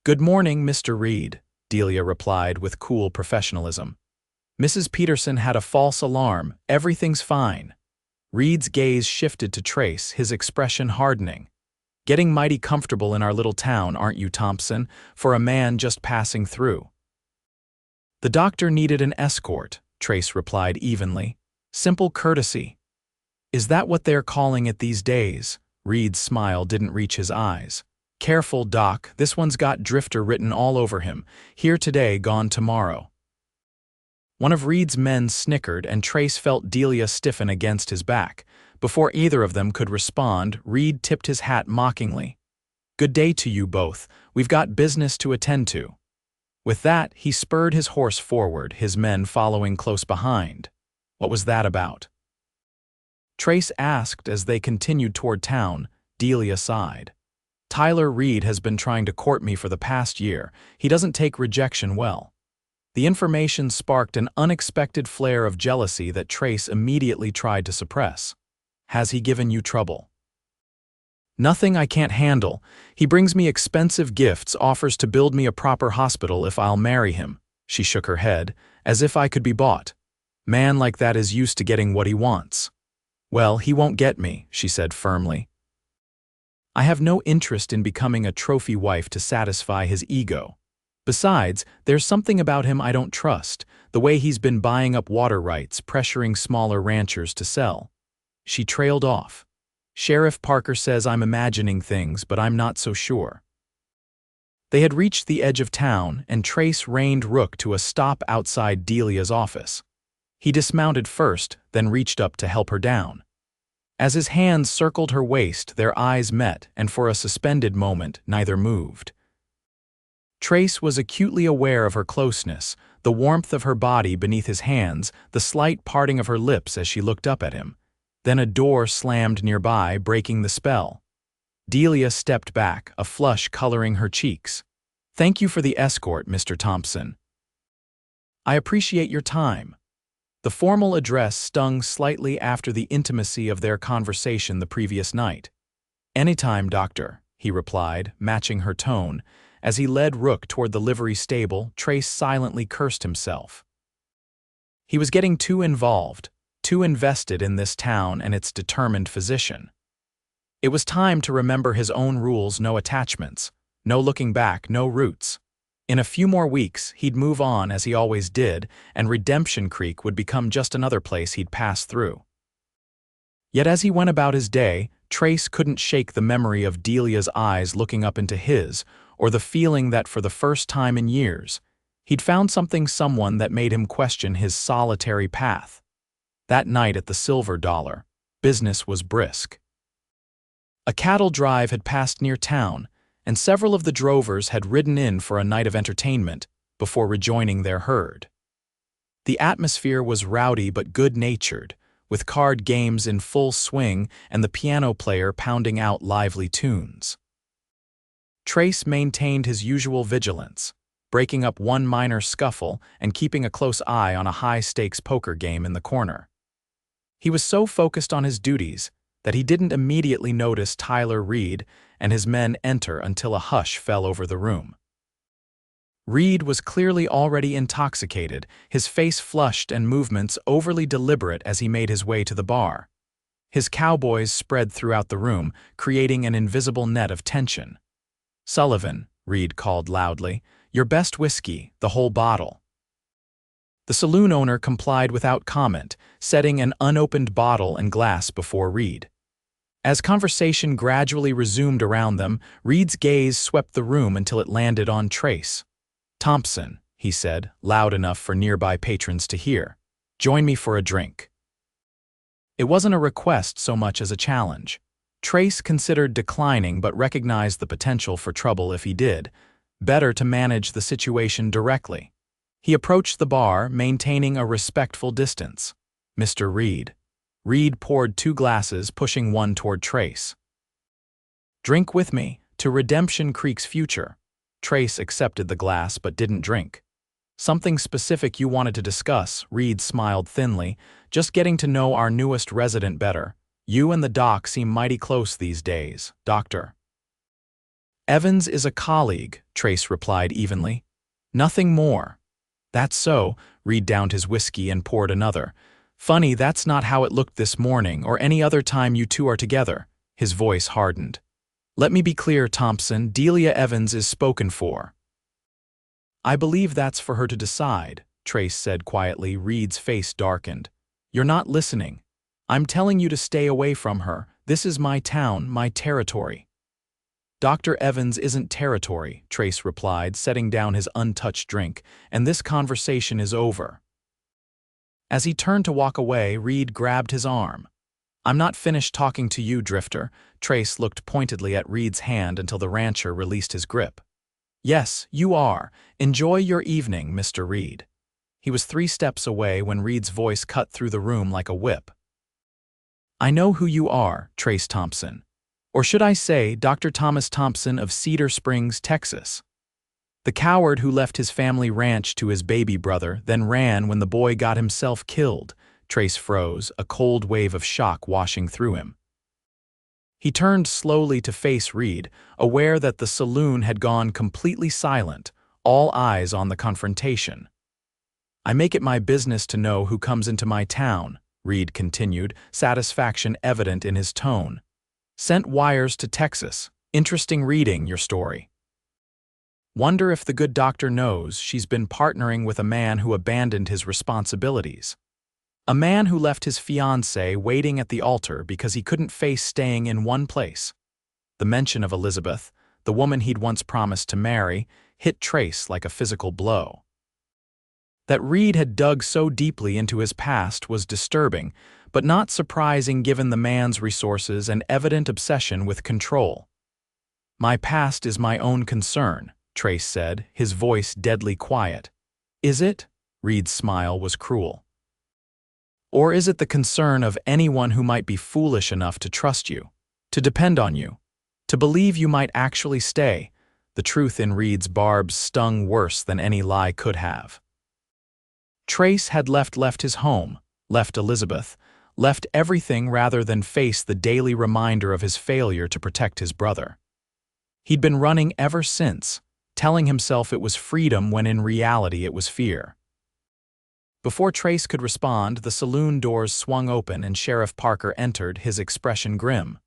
"Good morning, Mr. Reed," Delia replied with cool professionalism. "Mrs. Peterson had a false alarm. Everything's fine." Reed's gaze shifted to Trace, his expression hardening. "Getting mighty comfortable in our little town, aren't you, Thompson, for a man just passing through?" "The doctor needed an escort," Trace replied evenly. "Simple courtesy." "Is that what they're calling it these days?" Reed's smile didn't reach his eyes. Careful, Doc, this one's got drifter written all over him. Here today, gone tomorrow. One of Reed's men snickered, and Trace felt Delia stiffen against his back. Before either of them could respond, Reed tipped his hat mockingly. Good day to you both. We've got business to attend to. With that, he spurred his horse forward, his men following close behind. What was that about? Trace asked as they continued toward town. Delia sighed. Tyler Reed has been trying to court me for the past year. He doesn't take rejection well. The information sparked an unexpected flare of jealousy that Trace immediately tried to suppress. Has he given you trouble? Nothing I can't handle. He brings me expensive gifts, offers to build me a proper hospital if I'll marry him. She shook her head, as if I could be bought. Man like that is used to getting what he wants. Well, he won't get me, she said firmly. I have no interest in becoming a trophy wife to satisfy his ego. Besides, there's something about him I don't trust, the way he's been buying up water rights, pressuring smaller ranchers to sell. She trailed off. Sheriff Parker says I'm imagining things, but I'm not so sure. They had reached the edge of town, and Trace reined Rook to a stop outside Delia's office. He dismounted first, then reached up to help her down. As his hands circled her waist, their eyes met, and for a suspended moment, neither moved. Trace was acutely aware of her closeness, the warmth of her body beneath his hands, the slight parting of her lips as she looked up at him. Then a door slammed nearby, breaking the spell. Delia stepped back, a flush coloring her cheeks. Thank you for the escort, Mr. Thompson. I appreciate your time. The formal address stung slightly after the intimacy of their conversation the previous night. Anytime, Doctor, he replied, matching her tone. As he led Rook toward the livery stable, Trace silently cursed himself. He was getting too involved, too invested in this town and its determined physician. It was time to remember his own rules: no attachments, no looking back, no roots. In a few more weeks, he'd move on as he always did, and Redemption Creek would become just another place he'd pass through. Yet as he went about his day, Trace couldn't shake the memory of Delia's eyes looking up into his, or the feeling that for the first time in years, he'd found someone that made him question his solitary path. That night at the Silver Dollar, business was brisk. A cattle drive had passed near town, and several of the drovers had ridden in for a night of entertainment before rejoining their herd. The atmosphere was rowdy but good-natured, with card games in full swing and the piano player pounding out lively tunes. Trace maintained his usual vigilance, breaking up one minor scuffle and keeping a close eye on a high-stakes poker game in the corner. He was so focused on his duties that he didn't immediately notice Tyler Reed and his men enter until a hush fell over the room. Reed was clearly already intoxicated, his face flushed and movements overly deliberate as he made his way to the bar. His cowboys spread throughout the room, creating an invisible net of tension. Sullivan, Reed called loudly, your best whiskey, the whole bottle. The saloon owner complied without comment, setting an unopened bottle and glass before Reed. As conversation gradually resumed around them, Reed's gaze swept the room until it landed on Trace. Thompson, he said, loud enough for nearby patrons to hear. Join me for a drink. It wasn't a request so much as a challenge. Trace considered declining but recognized the potential for trouble if he did. Better to manage the situation directly. He approached the bar, maintaining a respectful distance. Mr. Reed. Reed poured 2 glasses, pushing one toward Trace. Drink with me, to Redemption Creek's future. Trace accepted the glass but didn't drink. Something specific you wanted to discuss, Reed smiled thinly. Just getting to know our newest resident better. You and the doc seem mighty close these days, Doctor. Evans is a colleague, Trace replied evenly. Nothing more. That's so, Reed downed his whiskey and poured another. Funny, that's not how it looked this morning or any other time you two are together. His voice hardened. Let me be clear, Thompson, Delia Evans is spoken for. I believe that's for her to decide, Trace said quietly. Reed's face darkened. You're not listening. I'm telling you to stay away from her. This is my town, my territory. Dr. Evans isn't territory, Trace replied, setting down his untouched drink, and this conversation is over. As he turned to walk away, Reed grabbed his arm. I'm not finished talking to you, Drifter. Trace looked pointedly at Reed's hand until the rancher released his grip. Yes, you are. Enjoy your evening, Mr. Reed. He was 3 steps away when Reed's voice cut through the room like a whip. I know who you are, Trace Thompson. Or should I say, Dr. Thomas Thompson of Cedar Springs, Texas. The coward who left his family ranch to his baby brother, then ran when the boy got himself killed. Trace froze, a cold wave of shock washing through him. He turned slowly to face Reed, aware that the saloon had gone completely silent, all eyes on the confrontation. I make it my business to know who comes into my town, Reed continued, satisfaction evident in his tone. Sent wires to Texas. Interesting reading, your story. Wonder if the good doctor knows she's been partnering with a man who abandoned his responsibilities. A man who left his fiancée waiting at the altar because he couldn't face staying in one place. The mention of Elizabeth, the woman he'd once promised to marry, hit Trace like a physical blow. That Reed had dug so deeply into his past was disturbing, but not surprising given the man's resources and evident obsession with control. My past is my own concern, Trace said, his voice deadly quiet. Is it? Reed's smile was cruel. Or is it the concern of anyone who might be foolish enough to trust you, to depend on you, to believe you might actually stay? The truth in Reed's barbs stung worse than any lie could have. Trace had left his home, left Elizabeth, left everything rather than face the daily reminder of his failure to protect his brother. He'd been running ever since, telling himself it was freedom when in reality it was fear. Before Trace could respond, the saloon doors swung open and Sheriff Parker entered, his expression grim.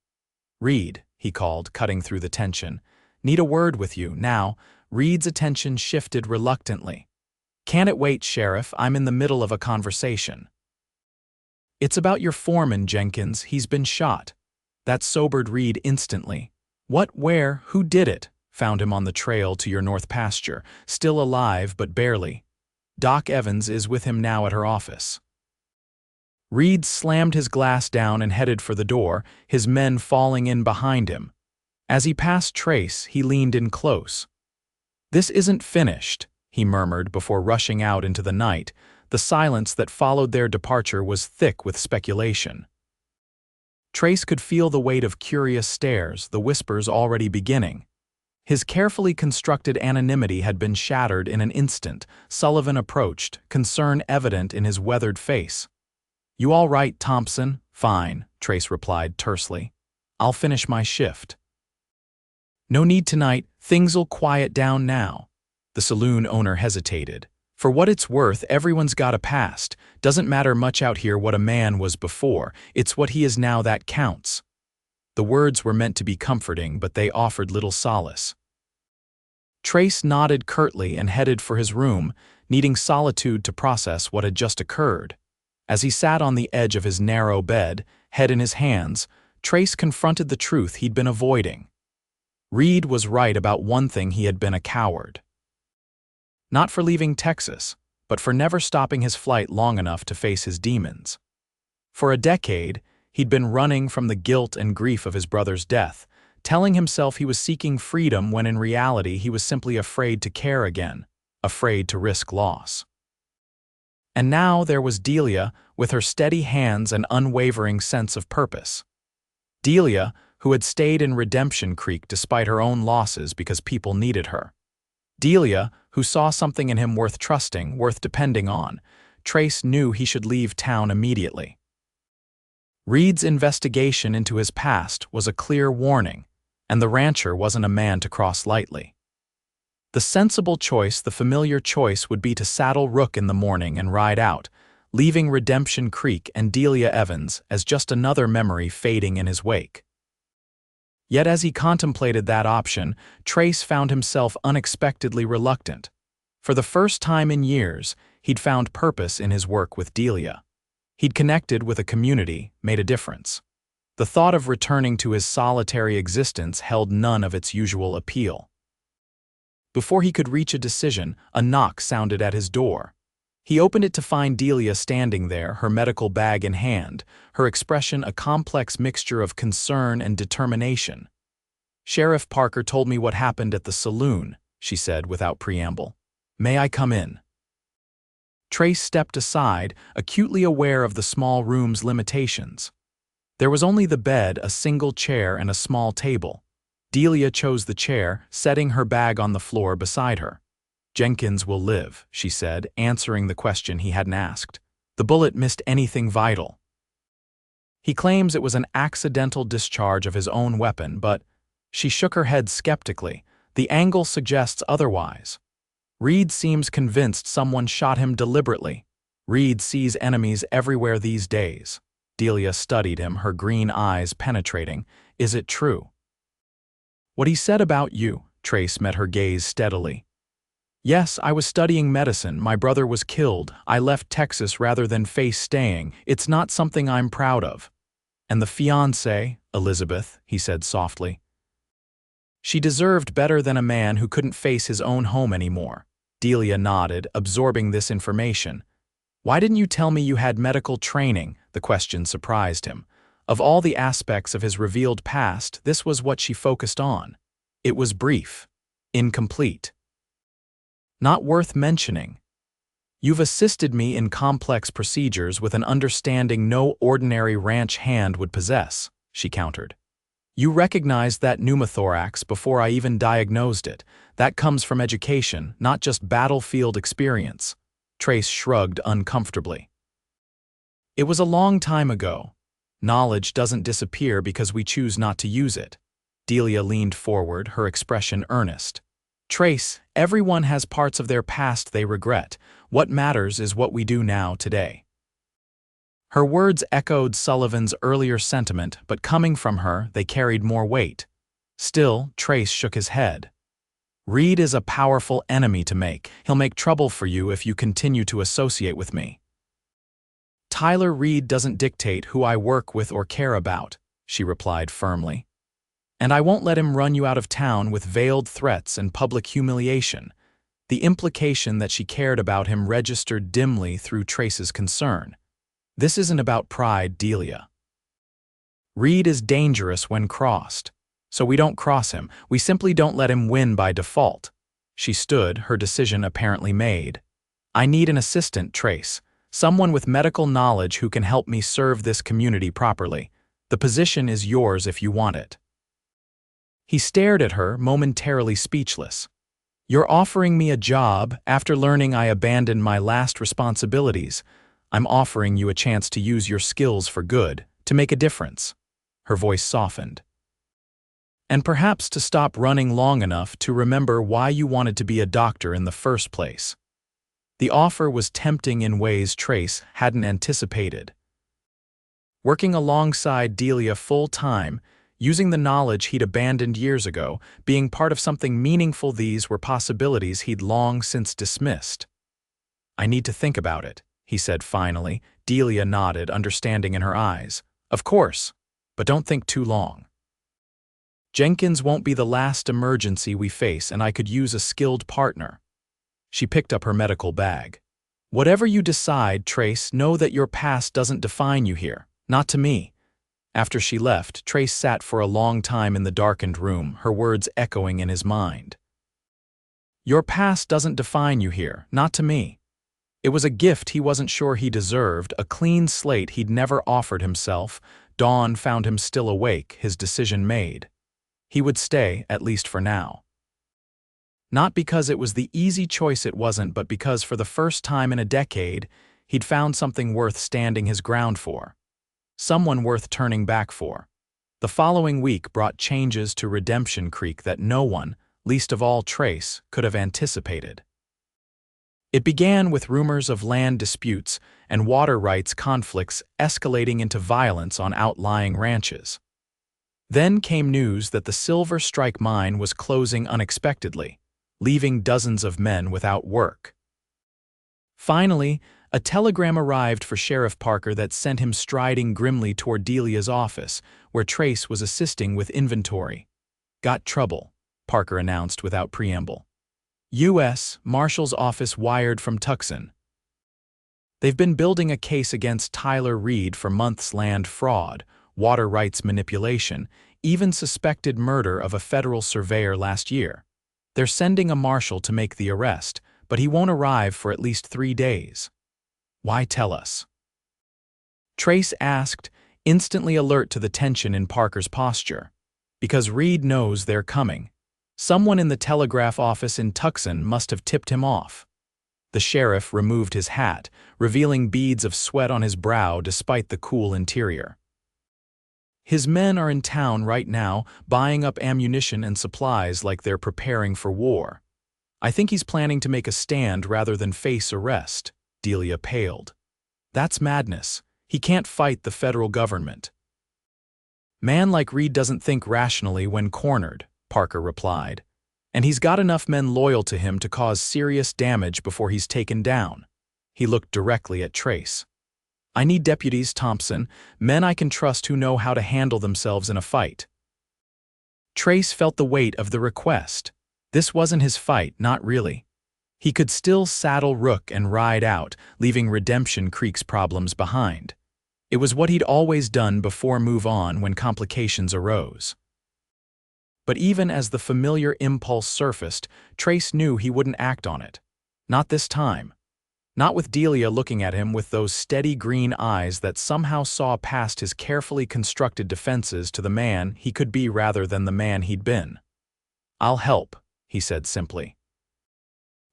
Reed, he called, cutting through the tension. Need a word with you. Now, Reed's attention shifted reluctantly. Can't it wait, Sheriff? I'm in the middle of a conversation. It's about your foreman, Jenkins. He's been shot. That sobered Reed instantly. What, where, who did it? Found him on the trail to your north pasture, still alive but barely. Doc Evans is with him now at her office. Reed slammed his glass down and headed for the door, his men falling in behind him. As he passed Trace, he leaned in close. This isn't finished, he murmured before rushing out into the night. The silence that followed their departure was thick with speculation. Trace could feel the weight of curious stares, the whispers already beginning. His carefully constructed anonymity had been shattered in an instant. Sullivan approached, concern evident in his weathered face. You all right, Thompson? Fine, Trace replied tersely. I'll finish my shift. No need tonight, things'll quiet down now. The saloon owner hesitated. For what it's worth, everyone's got a past. Doesn't matter much out here what a man was before, it's what he is now that counts. The words were meant to be comforting, but they offered little solace. Trace nodded curtly and headed for his room, needing solitude to process what had just occurred. As he sat on the edge of his narrow bed, head in his hands, Trace confronted the truth he'd been avoiding. Reed was right about one thing: he had been a coward. Not for leaving Texas, but for never stopping his flight long enough to face his demons. For a decade, he'd been running from the guilt and grief of his brother's death, telling himself he was seeking freedom when in reality he was simply afraid to care again, afraid to risk loss. And now there was Delia, with her steady hands and unwavering sense of purpose. Delia, who had stayed in Redemption Creek despite her own losses because people needed her. Delia, who saw something in him worth trusting, worth depending on. Trace knew he should leave town immediately. Reed's investigation into his past was a clear warning, and the rancher wasn't a man to cross lightly. The sensible choice, the familiar choice, would be to saddle Rook in the morning and ride out, leaving Redemption Creek and Delia Evans as just another memory fading in his wake. Yet as he contemplated that option, Trace found himself unexpectedly reluctant. For the first time in years, he'd found purpose in his work with Delia. He'd connected with a community, made a difference. The thought of returning to his solitary existence held none of its usual appeal. Before he could reach a decision, a knock sounded at his door. He opened it to find Delia standing there, her medical bag in hand, her expression a complex mixture of concern and determination. "Sheriff Parker told me what happened at the saloon," she said without preamble. "May I come in?" Trace stepped aside, acutely aware of the small room's limitations. There was only the bed, a single chair, and a small table. Delia chose the chair, setting her bag on the floor beside her. "Jenkins will live," she said, answering the question he hadn't asked. "The bullet missed anything vital. He claims it was an accidental discharge of his own weapon, but—" She shook her head skeptically. "The angle suggests otherwise. Reed seems convinced someone shot him deliberately. Reed sees enemies everywhere these days." Delia studied him, her green eyes penetrating. "Is it true?" "What he said about you," Trace met her gaze steadily. "Yes, I was studying medicine. My brother was killed. I left Texas rather than face staying. It's not something I'm proud of." "And the fiancée, Elizabeth," he said softly. "She deserved better than a man who couldn't face his own home anymore." Delia nodded, absorbing this information. "Why didn't you tell me you had medical training?" The question surprised him. Of all the aspects of his revealed past, this was what she focused on. It was brief, incomplete. "Not worth mentioning. You've assisted me in complex procedures with an understanding no ordinary ranch hand would possess," she countered. "You recognized that pneumothorax before I even diagnosed it. That comes from education, not just battlefield experience." Trace shrugged uncomfortably. "It was a long time ago. Knowledge doesn't disappear because we choose not to use it." Delia leaned forward, her expression earnest. "Trace, everyone has parts of their past they regret. What matters is what we do now, today." Her words echoed Sullivan's earlier sentiment, but coming from her, they carried more weight. Still, Trace shook his head. "Reed is a powerful enemy to make. He'll make trouble for you if you continue to associate with me." "Tyler Reed doesn't dictate who I work with or care about," she replied firmly. "And I won't let him run you out of town with veiled threats and public humiliation." The implication that she cared about him registered dimly through Trace's concern. "This isn't about pride, Delia. Reed is dangerous when crossed. So we don't cross him. We simply don't let him win by default." She stood, her decision apparently made. "I need an assistant, Trace. Someone with medical knowledge who can help me serve this community properly. The position is yours if you want it." He stared at her, momentarily speechless. "You're offering me a job after learning I abandoned my last responsibilities. I'm offering you a chance to use your skills for good, to make a difference." Her voice softened. "And perhaps to stop running long enough to remember why you wanted to be a doctor in the first place." The offer was tempting in ways Trace hadn't anticipated. Working alongside Delia full-time, using the knowledge he'd abandoned years ago, being part of something meaningful, these were possibilities he'd long since dismissed. "I need to think about it," he said finally. Delia nodded, understanding in her eyes. "Of course, but don't think too long. Jenkins won't be the last emergency we face, and I could use a skilled partner." She picked up her medical bag. "Whatever you decide, Trace, know that your past doesn't define you here. Not to me." After she left, Trace sat for a long time in the darkened room, her words echoing in his mind. "Your past doesn't define you here, not to me." It was a gift he wasn't sure he deserved, a clean slate he'd never offered himself. Dawn found him still awake, his decision made. He would stay, at least for now. Not because it was the easy choice it wasn't, but because for the first time in a decade, he'd found something worth standing his ground for. Someone worth turning back for. The following week brought changes to Redemption Creek that no one, least of all Trace, could have anticipated. It began with rumors of land disputes and water rights conflicts escalating into violence on outlying ranches. Then came news that the Silver Strike mine was closing unexpectedly, leaving dozens of men without work. Finally, A telegram arrived for Sheriff Parker that sent him striding grimly toward Delia's office, where Trace was assisting with inventory. "Got trouble," Parker announced without preamble. U.S. Marshal's office wired from Tucson. "They've been building a case against Tyler Reed for months: land fraud, water rights manipulation, even suspected murder of a federal surveyor last year. They're sending a marshal to make the arrest, but he won't arrive for at least 3 days. Why tell us?" Trace asked, instantly alert to the tension in Parker's posture. "Because Reed knows they're coming. Someone in the telegraph office in Tucson must have tipped him off." The sheriff removed his hat, revealing beads of sweat on his brow despite the cool interior. "His men are in town right now, buying up ammunition and supplies like they're preparing for war. I think he's planning to make a stand rather than face arrest." Delia paled. "That's madness. He can't fight the federal government." "Man like Reed doesn't think rationally when cornered," Parker replied. "And he's got enough men loyal to him to cause serious damage before he's taken down." He looked directly at Trace. "I need deputies, Thompson, men I can trust who know how to handle themselves in a fight." Trace felt the weight of the request. This wasn't his fight, not really. He could still saddle Rook and ride out, leaving Redemption Creek's problems behind. It was what he'd always done before move on when complications arose. But even as the familiar impulse surfaced, Trace knew he wouldn't act on it. Not this time. Not with Delia looking at him with those steady green eyes that somehow saw past his carefully constructed defenses to the man he could be rather than the man he'd been. "I'll help," he said simply.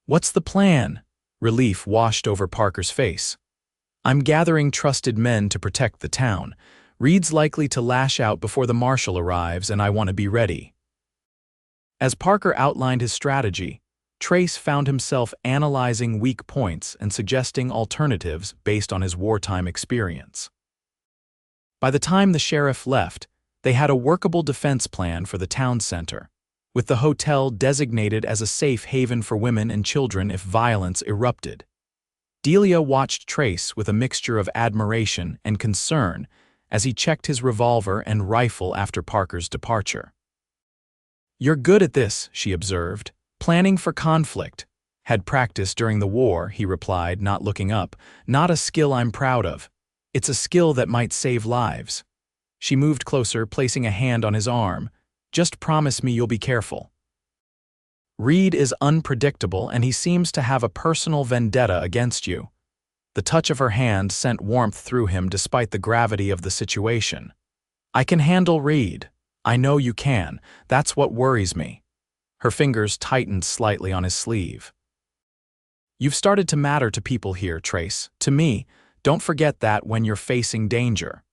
"What's the plan?" Relief washed over Parker's face. "I'm gathering trusted men to protect the town. Reed's likely to lash out before the marshal arrives, and I want to be ready." As Parker outlined his strategy, Trace found himself analyzing weak points and suggesting alternatives based on his wartime experience. By the time the sheriff left, they had a workable defense plan for the town center, with the hotel designated as a safe haven for women and children if violence erupted. Delia watched Trace with a mixture of admiration and concern as he checked his revolver and rifle after Parker's departure. "You're good at this," she observed. "Planning for conflict. Had practice during the war," he replied, not looking up. "Not a skill I'm proud of. It's a skill that might save lives." She moved closer, placing a hand on his arm. "Just promise me you'll be careful. Reed is unpredictable, and he seems to have a personal vendetta against you." The touch of her hand sent warmth through him despite the gravity of the situation. "I can handle Reed. I know you can. That's what worries me." Her fingers tightened slightly on his sleeve. "You've started to matter to people here, Trace. To me. Don't forget that when you're facing danger."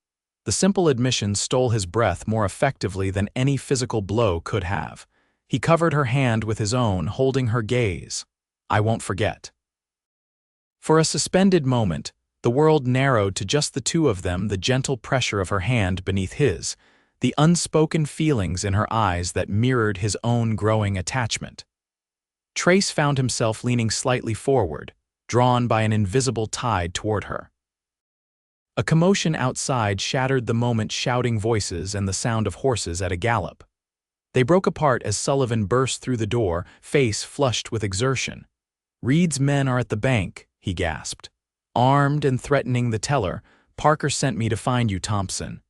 The simple admission stole his breath more effectively than any physical blow could have. He covered her hand with his own, holding her gaze. "I won't forget." For a suspended moment, the world narrowed to just the two of them, the gentle pressure of her hand beneath his, the unspoken feelings in her eyes that mirrored his own growing attachment. Trace found himself leaning slightly forward, drawn by an invisible tide toward her. A commotion outside shattered the moment's shouting voices and the sound of horses at a gallop. They broke apart as Sullivan burst through the door, face flushed with exertion. "Reed's men are at the bank," he gasped. "Armed and threatening the teller. Parker sent me to find you, Thompson."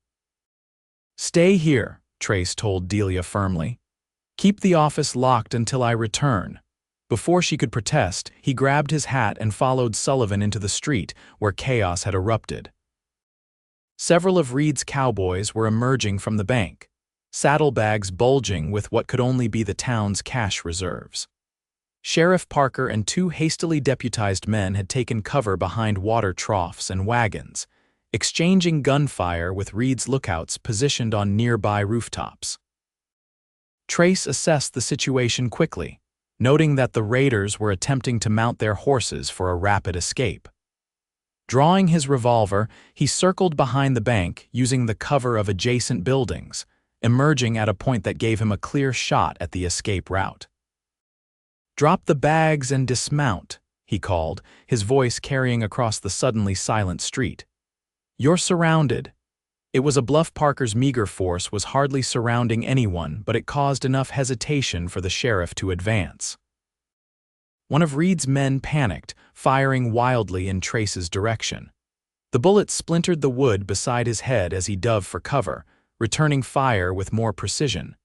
"Stay here," Trace told Delia firmly. "Keep the office locked until I return." Before she could protest, he grabbed his hat and followed Sullivan into the street, where chaos had erupted. Several of Reed's cowboys were emerging from the bank, saddlebags bulging with what could only be the town's cash reserves. Sheriff Parker and 2 hastily deputized men had taken cover behind water troughs and wagons, exchanging gunfire with Reed's lookouts positioned on nearby rooftops. Trace assessed the situation quickly, noting that the raiders were attempting to mount their horses for a rapid escape. Drawing his revolver, he circled behind the bank using the cover of adjacent buildings, emerging at a point that gave him a clear shot at the escape route. "Drop the bags and dismount," he called, his voice carrying across the suddenly silent street. "You're surrounded." It was a bluff. Parker's meager force was hardly surrounding anyone, but it caused enough hesitation for the sheriff to advance. One of Reed's men panicked, firing wildly in Trace's direction. The bullet splintered the wood beside his head as he dove for cover, returning fire with more precision.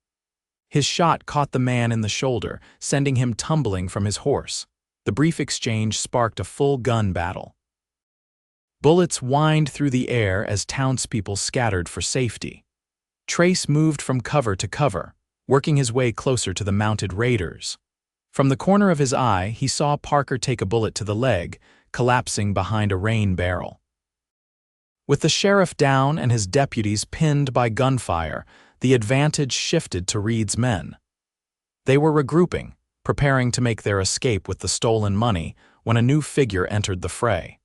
His shot caught the man in the shoulder, sending him tumbling from his horse. The brief exchange sparked a full gun battle. Bullets whined through the air as townspeople scattered for safety. Trace moved from cover to cover, working his way closer to the mounted raiders. From the corner of his eye, he saw Parker take a bullet to the leg, collapsing behind a rain barrel. With the sheriff down and his deputies pinned by gunfire, the advantage shifted to Reed's men. They were regrouping, preparing to make their escape with the stolen money, when a new figure entered the fray.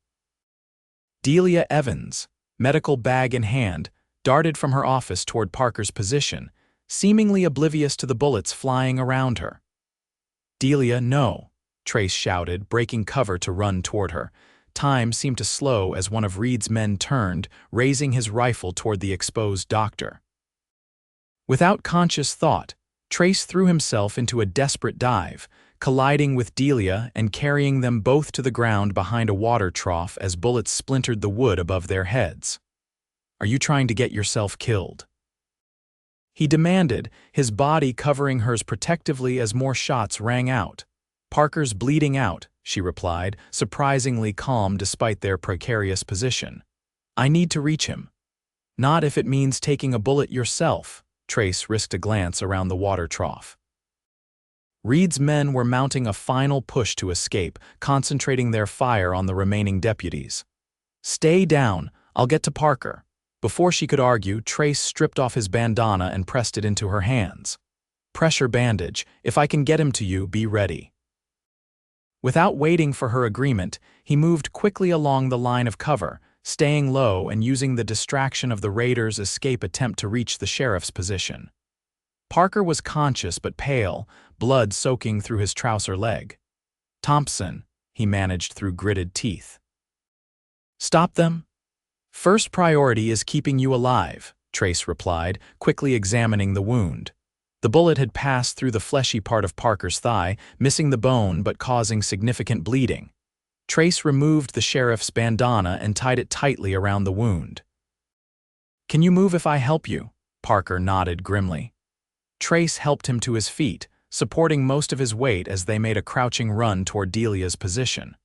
Delia Evans, medical bag in hand, darted from her office toward Parker's position, seemingly oblivious to the bullets flying around her. "Delia, no," Trace shouted, breaking cover to run toward her. Time seemed to slow as one of Reed's men turned, raising his rifle toward the exposed doctor. Without conscious thought, Trace threw himself into a desperate dive, colliding with Delia and carrying them both to the ground behind a water trough as bullets splintered the wood above their heads. "Are you trying to get yourself killed?" he demanded, his body covering hers protectively as more shots rang out. "Parker's bleeding out," she replied, surprisingly calm despite their precarious position. "I need to reach him." "Not if it means taking a bullet yourself," Trace risked a glance around the water trough. Reed's men were mounting a final push to escape, concentrating their fire on the remaining deputies. "Stay down, I'll get to Parker." Before she could argue, Trace stripped off his bandana and pressed it into her hands. "Pressure bandage. If I can get him to you, be ready." Without waiting for her agreement, he moved quickly along the line of cover, staying low and using the distraction of the raiders' escape attempt to reach the sheriff's position. Parker was conscious but pale, blood soaking through his trouser leg. "Thompson," he managed through gritted teeth. "Stop them?" "First priority is keeping you alive," Trace replied, quickly examining the wound. The bullet had passed through the fleshy part of Parker's thigh, missing the bone but causing significant bleeding. Trace removed the sheriff's bandana and tied it tightly around the wound. "Can you move if I help you?" Parker nodded grimly. Trace helped him to his feet, supporting most of his weight as they made a crouching run toward Delia's position.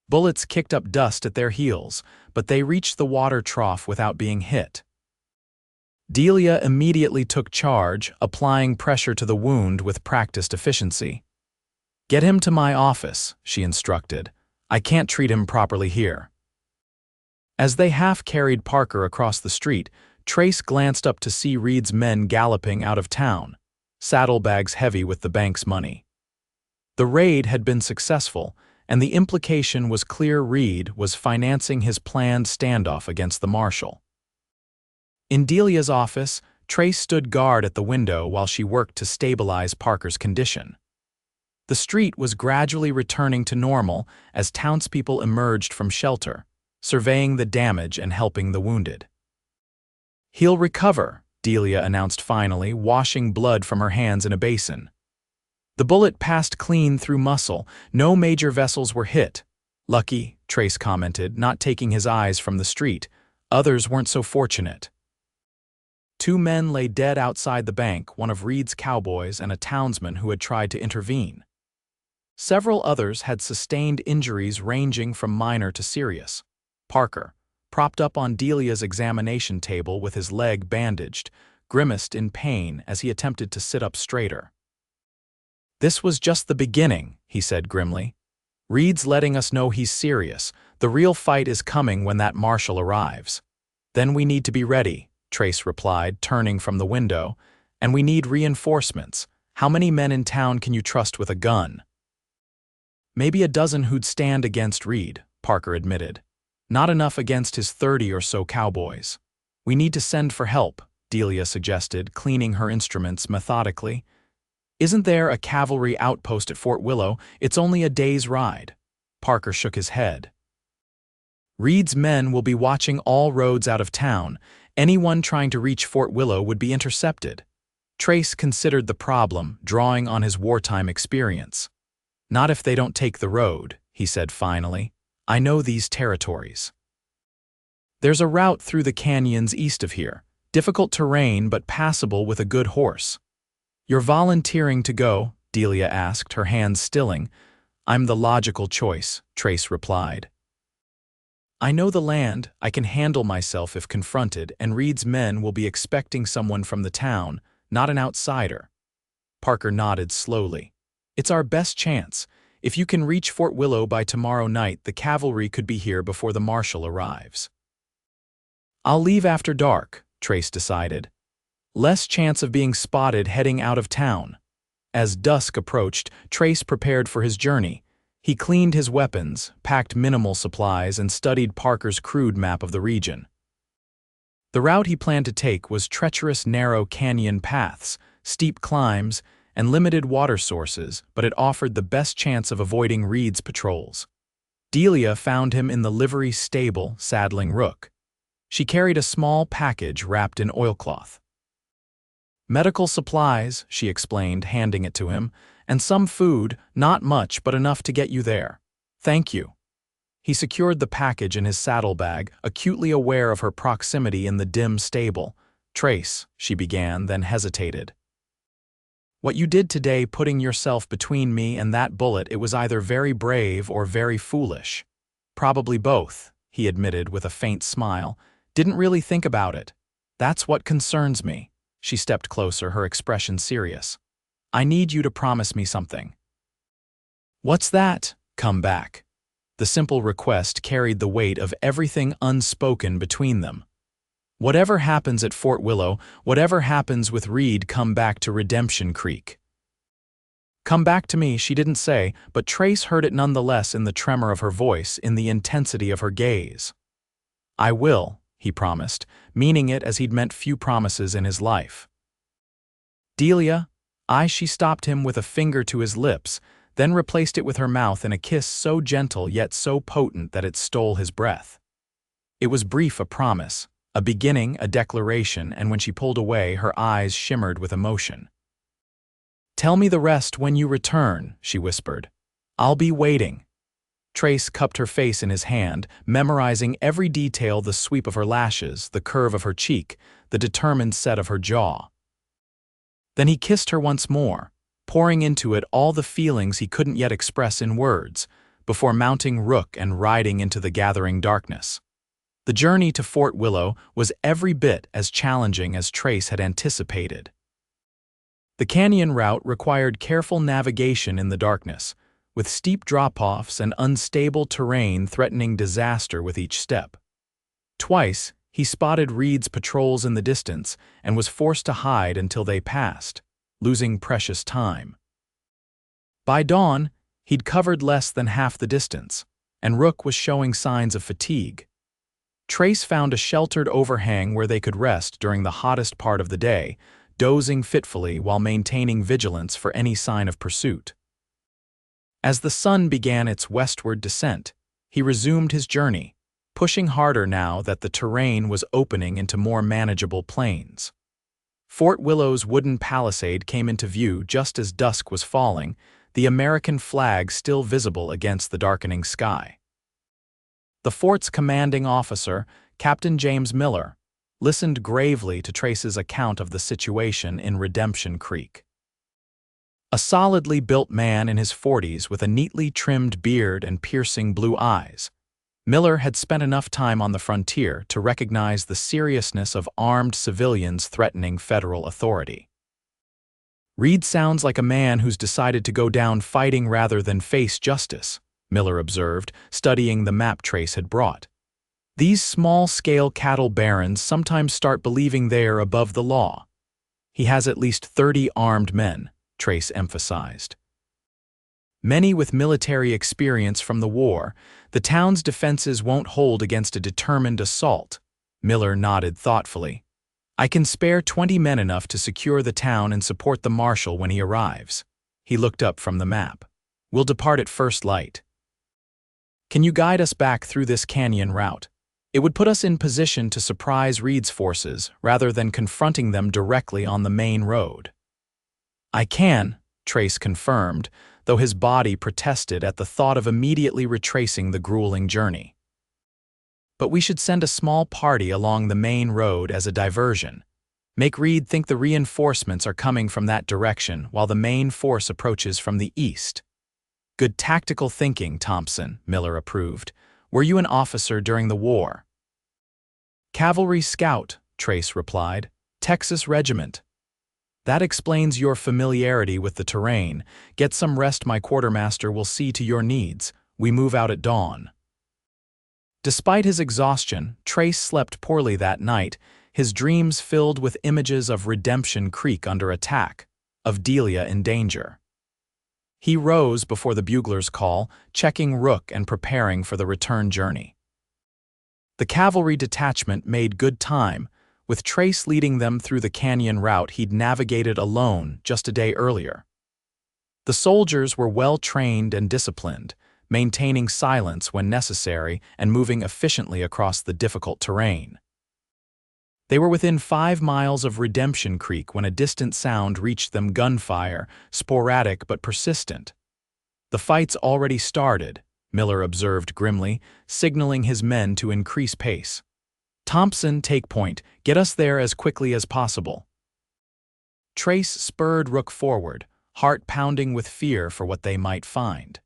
Bullets kicked up dust at their heels, but they reached the water trough without being hit. Delia immediately took charge, applying pressure to the wound with practiced efficiency. "Get him to my office," she instructed. "I can't treat him properly here." As they half-carried Parker across the street, Trace glanced up to see Reed's men galloping out of town, saddlebags heavy with the bank's money. The raid had been successful, and the implication was clear: Reed was financing his planned standoff against the marshal. In Delia's office, Trace stood guard at the window while she worked to stabilize Parker's condition. The street was gradually returning to normal as townspeople emerged from shelter, surveying the damage and helping the wounded. "He'll recover," Delia announced finally, washing blood from her hands in a basin. The bullet passed clean through muscle. No major vessels were hit. "Lucky," Trace commented, not taking his eyes from the street. "Others weren't so fortunate." Two men lay dead outside the bank, one of Reed's cowboys and a townsman who had tried to intervene. Several others had sustained injuries ranging from minor to serious. Parker, propped up on Delia's examination table with his leg bandaged, grimaced in pain as he attempted to sit up straighter. "This was just the beginning," he said grimly. "Reed's letting us know he's serious. The real fight is coming when that marshal arrives." "Then we need to be ready," Trace replied, turning from the window. "And we need reinforcements. How many men in town can you trust with a gun?" "Maybe a dozen who'd stand against Reed," Parker admitted. "Not enough against his 30 or so cowboys." "We need to send for help," Delia suggested, cleaning her instruments methodically. "Isn't there a cavalry outpost at Fort Willow? It's only a day's ride." Parker shook his head. Reed's men will be watching all roads out of town. Anyone trying to reach Fort Willow would be intercepted. Trace considered the problem, drawing on his wartime experience. Not if they don't take the road, he said finally. I know these territories. There's a route through the canyons east of here. Difficult terrain but passable with a good horse. You're volunteering to go? Delia asked, her hands stilling. I'm the logical choice, Trace replied. I know the land, I can handle myself if confronted, and Reed's men will be expecting someone from the town, not an outsider. Parker nodded slowly. It's our best chance. If you can reach Fort Willow by tomorrow night, the cavalry could be here before the marshal arrives. I'll leave after dark, Trace decided. Less chance of being spotted heading out of town. As dusk approached, Trace prepared for his journey. He cleaned his weapons, packed minimal supplies, and studied Parker's crude map of the region. The route he planned to take was treacherous narrow canyon paths, steep climbs, and limited water sources, but it offered the best chance of avoiding Reed's patrols. Delia found him in the livery stable, saddling Rook. She carried a small package wrapped in oilcloth. Medical supplies, she explained, handing it to him, and some food, not much but enough to get you there. Thank you. He secured the package in his saddlebag, acutely aware of her proximity in the dim stable. Trace, she began, then hesitated. What you did today, putting yourself between me and that bullet, it was either very brave or very foolish. Probably both, he admitted with a faint smile. Didn't really think about it. That's what concerns me. She stepped closer, her expression serious. I need you to promise me something. What's that? Come back. The simple request carried the weight of everything unspoken between them. Whatever happens at Fort Willow, whatever happens with Reed, come back to Redemption Creek. Come back to me, she didn't say, but Trace heard it nonetheless in the tremor of her voice, in the intensity of her gaze. I will, he promised, meaning it as he'd meant few promises in his life. Delia, she stopped him with a finger to his lips, then replaced it with her mouth in a kiss so gentle yet so potent that it stole his breath. It was brief, a promise, a beginning, a declaration, and when she pulled away, her eyes shimmered with emotion. Tell me the rest when you return, she whispered. I'll be waiting. Trace cupped her face in his hand, memorizing every detail, the sweep of her lashes, the curve of her cheek, the determined set of her jaw. Then he kissed her once more, pouring into it all the feelings he couldn't yet express in words, before mounting Rook and riding into the gathering darkness. The journey to Fort Willow was every bit as challenging as Trace had anticipated. The canyon route required careful navigation in the darkness, with steep drop-offs and unstable terrain threatening disaster with each step. Twice, he spotted Reed's patrols in the distance and was forced to hide until they passed, losing precious time. By dawn, he'd covered less than half the distance, and Rook was showing signs of fatigue. Trace found a sheltered overhang where they could rest during the hottest part of the day, dozing fitfully while maintaining vigilance for any sign of pursuit. As the sun began its westward descent, he resumed his journey, pushing harder now that the terrain was opening into more manageable plains. Fort Willow's wooden palisade came into view just as dusk was falling, the American flag still visible against the darkening sky. The fort's commanding officer, Captain James Miller, listened gravely to Trace's account of the situation in Redemption Creek. A solidly built man in his 40s with a neatly trimmed beard and piercing blue eyes, Miller had spent enough time on the frontier to recognize the seriousness of armed civilians threatening federal authority. Reed sounds like a man who's decided to go down fighting rather than face justice, Miller observed, studying the map Trace had brought. These small-scale cattle barons sometimes start believing they're above the law. He has at least 30 armed men, Trace emphasized. Many with military experience from the war, the town's defenses won't hold against a determined assault. Miller nodded thoughtfully. I can spare 20 men, enough to secure the town and support the marshal when he arrives. He looked up from the map. We'll depart at first light. Can you guide us back through this canyon route? It would put us in position to surprise Reed's forces rather than confronting them directly on the main road. I can, Trace confirmed, though his body protested at the thought of immediately retracing the grueling journey. But we should send a small party along the main road as a diversion. Make Reed think the reinforcements are coming from that direction while the main force approaches from the east. Good tactical thinking, Thompson, Miller approved. Were you an officer during the war? Cavalry scout, Trace replied. Texas Regiment. That explains your familiarity with the terrain. Get some rest, my quartermaster will see to your needs. We move out at dawn. Despite his exhaustion, Trace slept poorly that night, his dreams filled with images of Redemption Creek under attack, of Delia in danger. He rose before the bugler's call, checking Rook and preparing for the return journey. The cavalry detachment made good time, with Trace leading them through the canyon route he'd navigated alone just a day earlier. The soldiers were well-trained and disciplined, maintaining silence when necessary and moving efficiently across the difficult terrain. They were within 5 miles of Redemption Creek when a distant sound reached them: gunfire, sporadic but persistent. The fight's already started, Miller observed grimly, signaling his men to increase pace. Thompson, take point. Get us there as quickly as possible. Trace spurred Rook forward, heart pounding with fear for what they might find.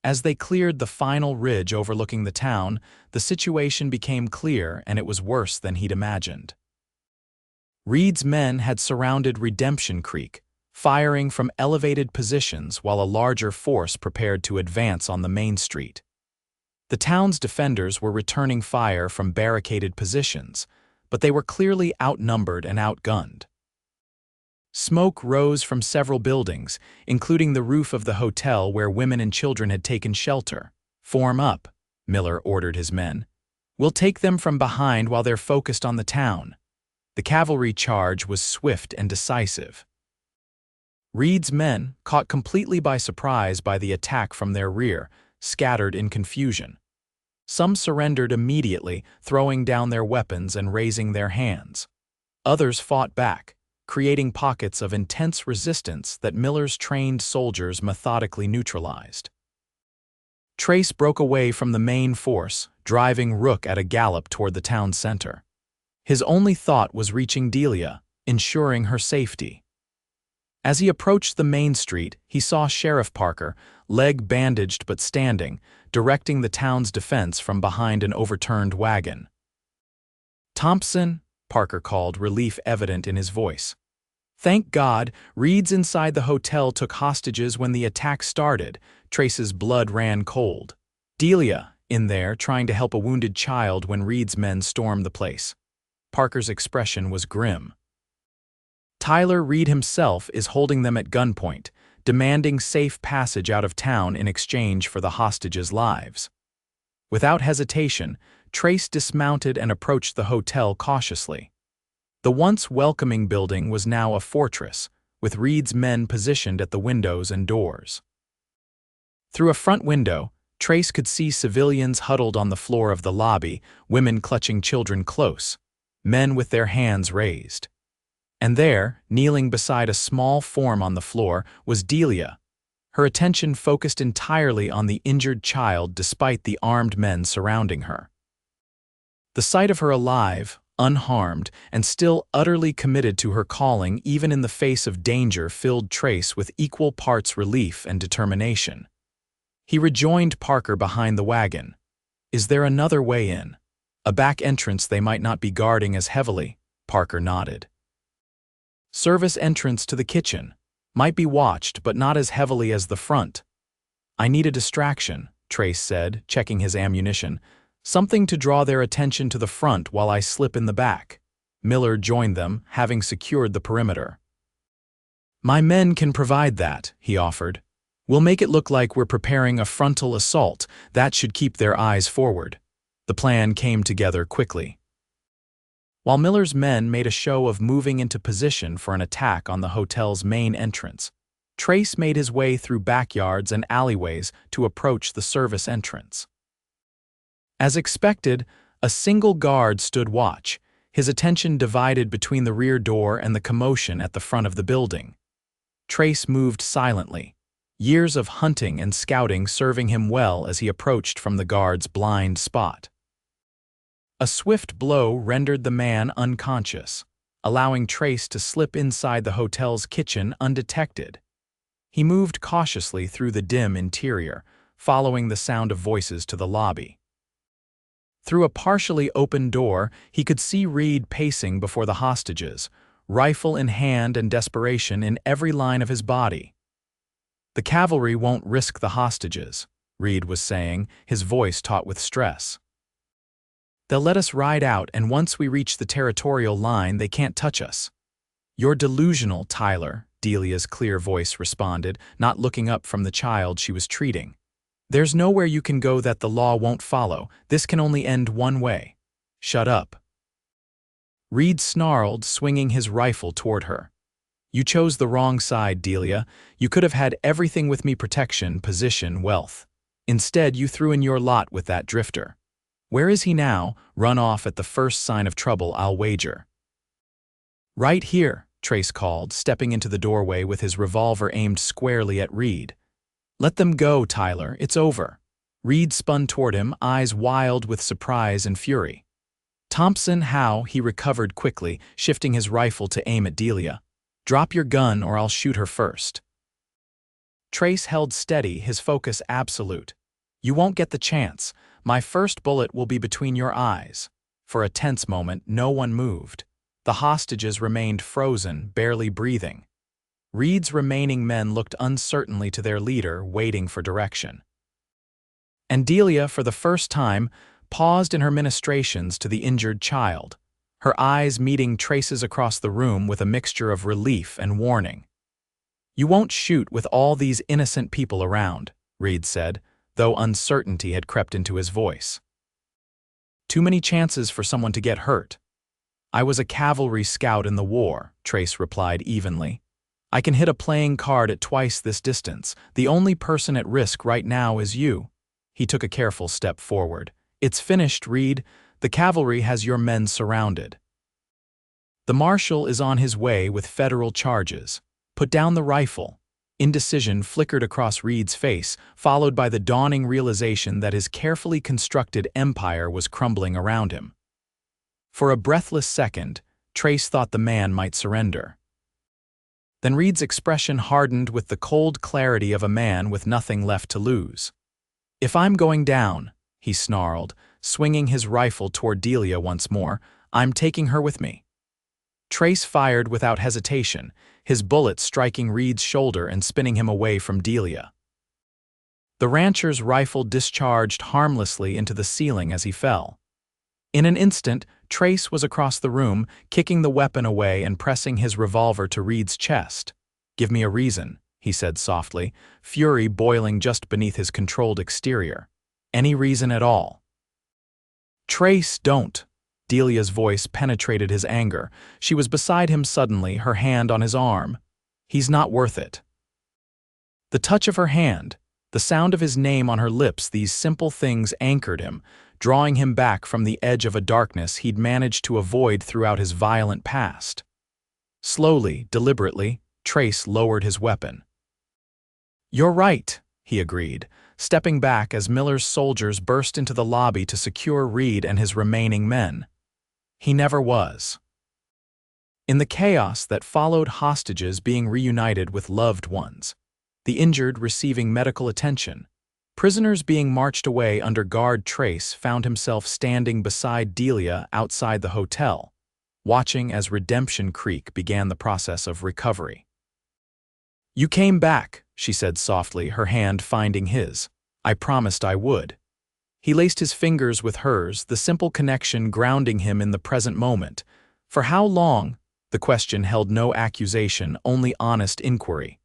As they cleared the final ridge overlooking the town, the situation became clear, and it was worse than he'd imagined. Reed's men had surrounded Redemption Creek, firing from elevated positions while a larger force prepared to advance on the main street. The town's defenders were returning fire from barricaded positions, but they were clearly outnumbered and outgunned. Smoke rose from several buildings, including the roof of the hotel where women and children had taken shelter. Form up, Miller ordered his men. We'll take them from behind while they're focused on the town. The cavalry charge was swift and decisive. Reed's men, caught completely by surprise by the attack from their rear, scattered in confusion. Some surrendered immediately, throwing down their weapons and raising their hands. Others fought back, creating pockets of intense resistance that Miller's trained soldiers methodically neutralized. Trace broke away from the main force, driving Rook at a gallop toward the town center. His only thought was reaching Delia, ensuring her safety. As he approached the main street, he saw Sheriff Parker, leg bandaged but standing, directing the town's defense from behind an overturned wagon. Thompson, Parker called, relief evident in his voice. Thank God, Reed's inside the hotel took hostages when the attack started. Trace's blood ran cold. Delia, in there, trying to help a wounded child when Reed's men stormed the place. Parker's expression was grim. Tyler Reed himself is holding them at gunpoint, demanding safe passage out of town in exchange for the hostages' lives. Without hesitation, Trace dismounted and approached the hotel cautiously. The once welcoming building was now a fortress, with Reed's men positioned at the windows and doors. Through a front window, Trace could see civilians huddled on the floor of the lobby, women clutching children close, men with their hands raised. And there, kneeling beside a small form on the floor, was Delia, her attention focused entirely on the injured child despite the armed men surrounding her. The sight of her alive, unharmed, and still utterly committed to her calling even in the face of danger filled Trace with equal parts relief and determination. He rejoined Parker behind the wagon. Is there another way in? A back entrance they might not be guarding as heavily, Parker nodded. Service entrance to the kitchen. Might be watched, but not as heavily as the front. I need a distraction, Trace said, checking his ammunition. Something to draw their attention to the front while I slip in the back. Miller joined them, having secured the perimeter. My men can provide that, he offered. We'll make it look like we're preparing a frontal assault. That should keep their eyes forward. The plan came together quickly. While Miller's men made a show of moving into position for an attack on the hotel's main entrance, Trace made his way through backyards and alleyways to approach the service entrance. As expected, a single guard stood watch, his attention divided between the rear door and the commotion at the front of the building. Trace moved silently, years of hunting and scouting serving him well as he approached from the guard's blind spot. A swift blow rendered the man unconscious, allowing Trace to slip inside the hotel's kitchen undetected. He moved cautiously through the dim interior, following the sound of voices to the lobby. Through a partially open door, he could see Reed pacing before the hostages, rifle in hand and desperation in every line of his body. "The cavalry won't risk the hostages," Reed was saying, his voice taut with stress. "They'll let us ride out, and once we reach the territorial line, they can't touch us." "You're delusional, Tyler," Delia's clear voice responded, not looking up from the child she was treating. "There's nowhere you can go that the law won't follow. This can only end one way." "Shut up." Reed snarled, swinging his rifle toward her. "You chose the wrong side, Delia. You could have had everything with me: protection, position, wealth. Instead, you threw in your lot with that drifter. Where is he now? Run off at the first sign of trouble, I'll wager." "Right here," Trace called, stepping into the doorway with his revolver aimed squarely at Reed. "Let them go, Tyler. It's over." Reed spun toward him, eyes wild with surprise and fury. "Thompson, how?" He recovered quickly, shifting his rifle to aim at Delia. "Drop your gun or I'll shoot her first." Trace held steady, his focus absolute. "You won't get the chance. My first bullet will be between your eyes." For a tense moment, no one moved. The hostages remained frozen, barely breathing. Reed's remaining men looked uncertainly to their leader, waiting for direction. And Delia, for the first time, paused in her ministrations to the injured child, her eyes meeting Trace's across the room with a mixture of relief and warning. "You won't shoot with all these innocent people around," Reed said, though uncertainty had crept into his voice. "Too many chances for someone to get hurt." "I was a cavalry scout in the war," Trace replied evenly. "I can hit a playing card at twice this distance. The only person at risk right now is you." He took a careful step forward. "It's finished, Reed. The cavalry has your men surrounded. The marshal is on his way with federal charges. Put down the rifle." Indecision flickered across Reed's face, followed by the dawning realization that his carefully constructed empire was crumbling around him. For a breathless second, Trace thought the man might surrender. Then Reed's expression hardened with the cold clarity of a man with nothing left to lose. "If I'm going down," he snarled, swinging his rifle toward Delia once more, "I'm taking her with me." Trace fired without hesitation, his bullet striking Reed's shoulder and spinning him away from Delia. The rancher's rifle discharged harmlessly into the ceiling as he fell. In an instant, Trace was across the room, kicking the weapon away and pressing his revolver to Reed's chest. "Give me a reason," he said softly, fury boiling just beneath his controlled exterior. "Any reason at all." "Trace, don't." Delia's voice penetrated his anger. She was beside him suddenly, her hand on his arm. "He's not worth it." The touch of her hand, the sound of his name on her lips, these simple things anchored him, drawing him back from the edge of a darkness he'd managed to avoid throughout his violent past. Slowly, deliberately, Trace lowered his weapon. "You're right," he agreed, stepping back as Miller's soldiers burst into the lobby to secure Reed and his remaining men. He never was. In the chaos that followed, hostages being reunited with loved ones, the injured receiving medical attention, prisoners being marched away under guard, Trace found himself standing beside Delia outside the hotel, watching as Redemption Creek began the process of recovery. "You came back," she said softly, her hand finding his. "I promised I would." He laced his fingers with hers, the simple connection grounding him in the present moment. For how long? The question held no accusation, only honest inquiry.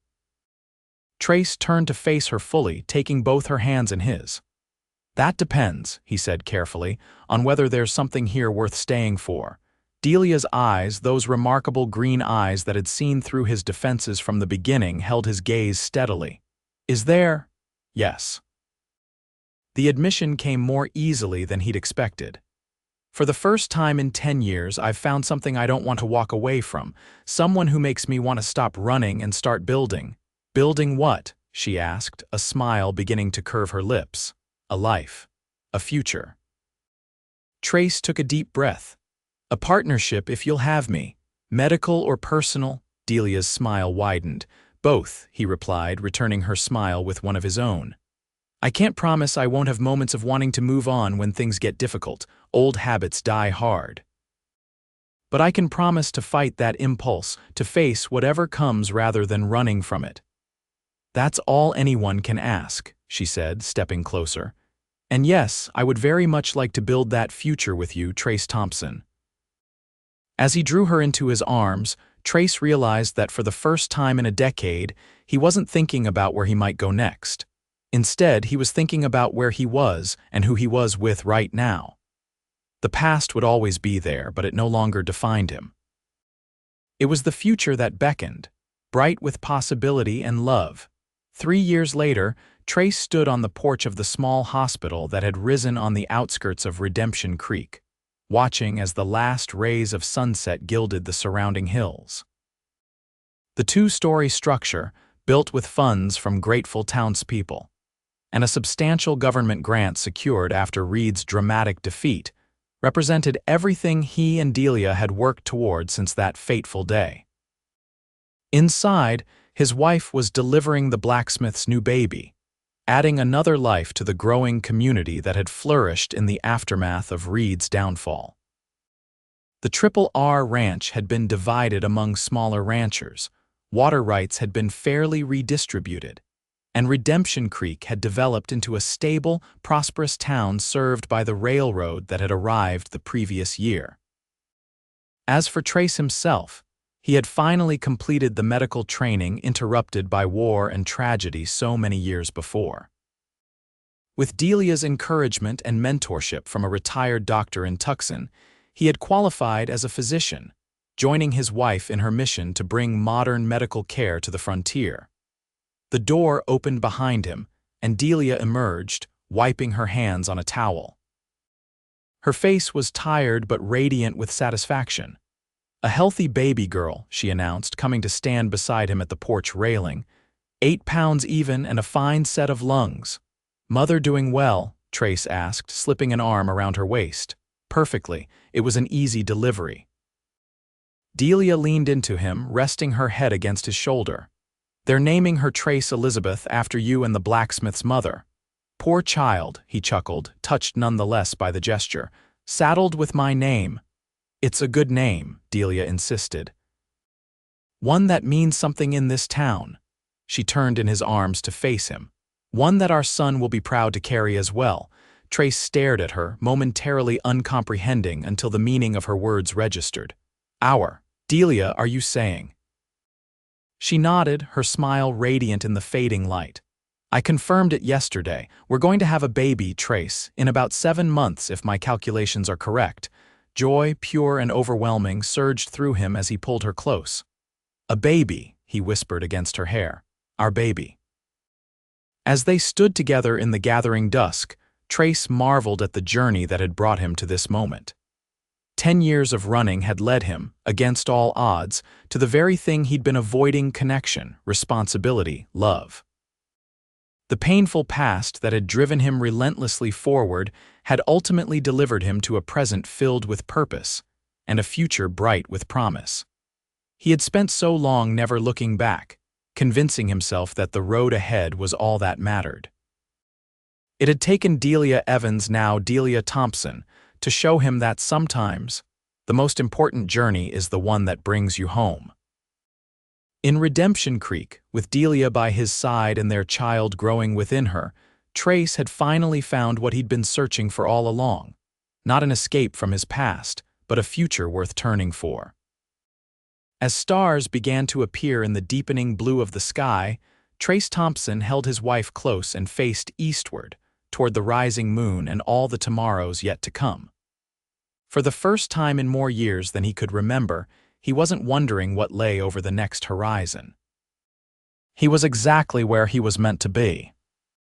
Trace turned to face her fully, taking both her hands in his. "That depends," he said carefully, "on whether there's something here worth staying for. Delia's eyes, those remarkable green eyes that had seen through his defenses from the beginning, held his gaze steadily. "Is there?" "Yes." The admission came more easily than he'd expected. "For the first time in 10 years, I've found something I don't want to walk away from, someone who makes me want to stop running and start building." "Building what?" she asked, a smile beginning to curve her lips. "A life. A future." Trace took a deep breath. "A partnership if you'll have me. Medical or personal?" Delia's smile widened. "Both," he replied, returning her smile with one of his own. "I can't promise I won't have moments of wanting to move on when things get difficult. Old habits die hard. But I can promise to fight that impulse, to face whatever comes rather than running from it." "That's all anyone can ask," she said, stepping closer. "And yes, I would very much like to build that future with you, Trace Thompson." As he drew her into his arms, Trace realized that for the first time in a decade, he wasn't thinking about where he might go next. Instead, he was thinking about where he was and who he was with right now. The past would always be there, but it no longer defined him. It was the future that beckoned, bright with possibility and love. 3 years later, Trace stood on the porch of the small hospital that had risen on the outskirts of Redemption Creek, watching as the last rays of sunset gilded the surrounding hills. The 2-story structure, built with funds from grateful townspeople, and a substantial government grant secured after Reed's dramatic defeat, represented everything he and Delia had worked toward since that fateful day. Inside, his wife was delivering the blacksmith's new baby, adding another life to the growing community that had flourished in the aftermath of Reed's downfall. The Triple R Ranch had been divided among smaller ranchers, water rights had been fairly redistributed, and Redemption Creek had developed into a stable, prosperous town served by the railroad that had arrived the previous year. As for Trace himself, he had finally completed the medical training interrupted by war and tragedy so many years before. With Delia's encouragement and mentorship from a retired doctor in Tucson, he had qualified as a physician, joining his wife in her mission to bring modern medical care to the frontier. The door opened behind him, and Delia emerged, wiping her hands on a towel. Her face was tired but radiant with satisfaction. "A healthy baby girl," she announced, coming to stand beside him at the porch railing. 8 pounds even and a fine set of lungs." "Mother doing well?" Trace asked, slipping an arm around her waist. "Perfectly. It was an easy delivery." Delia leaned into him, resting her head against his shoulder. "They're naming her Trace Elizabeth after you and the blacksmith's mother." "Poor child," he chuckled, touched nonetheless by the gesture. "Saddled with my name." "It's a good name," Delia insisted. "One that means something in this town." She turned in his arms to face him. "One that our son will be proud to carry as well." Trace stared at her, momentarily uncomprehending until the meaning of her words registered. "Our. Delia, are you saying?" She nodded, her smile radiant in the fading light. "I confirmed it yesterday. We're going to have a baby, Trace, in about 7 months if my calculations are correct." Joy, pure and overwhelming, surged through him as he pulled her close. "A baby," he whispered against her hair. "Our baby." As they stood together in the gathering dusk, Trace marveled at the journey that had brought him to this moment. 10 years of running had led him, against all odds, to the very thing he'd been avoiding: connection, responsibility, love. The painful past that had driven him relentlessly forward had ultimately delivered him to a present filled with purpose, and a future bright with promise. He had spent so long never looking back, convincing himself that the road ahead was all that mattered. It had taken Delia Evans, now Delia Thompson, to show him that sometimes the most important journey is the one that brings you home. In Redemption Creek, with Delia by his side and their child growing within her, Trace had finally found what he'd been searching for all along. Not an escape from his past, but a future worth turning for. As stars began to appear in the deepening blue of the sky, Trace Thompson held his wife close and faced eastward, toward the rising moon and all the tomorrows yet to come. For the first time in more years than he could remember, he wasn't wondering what lay over the next horizon. He was exactly where he was meant to be.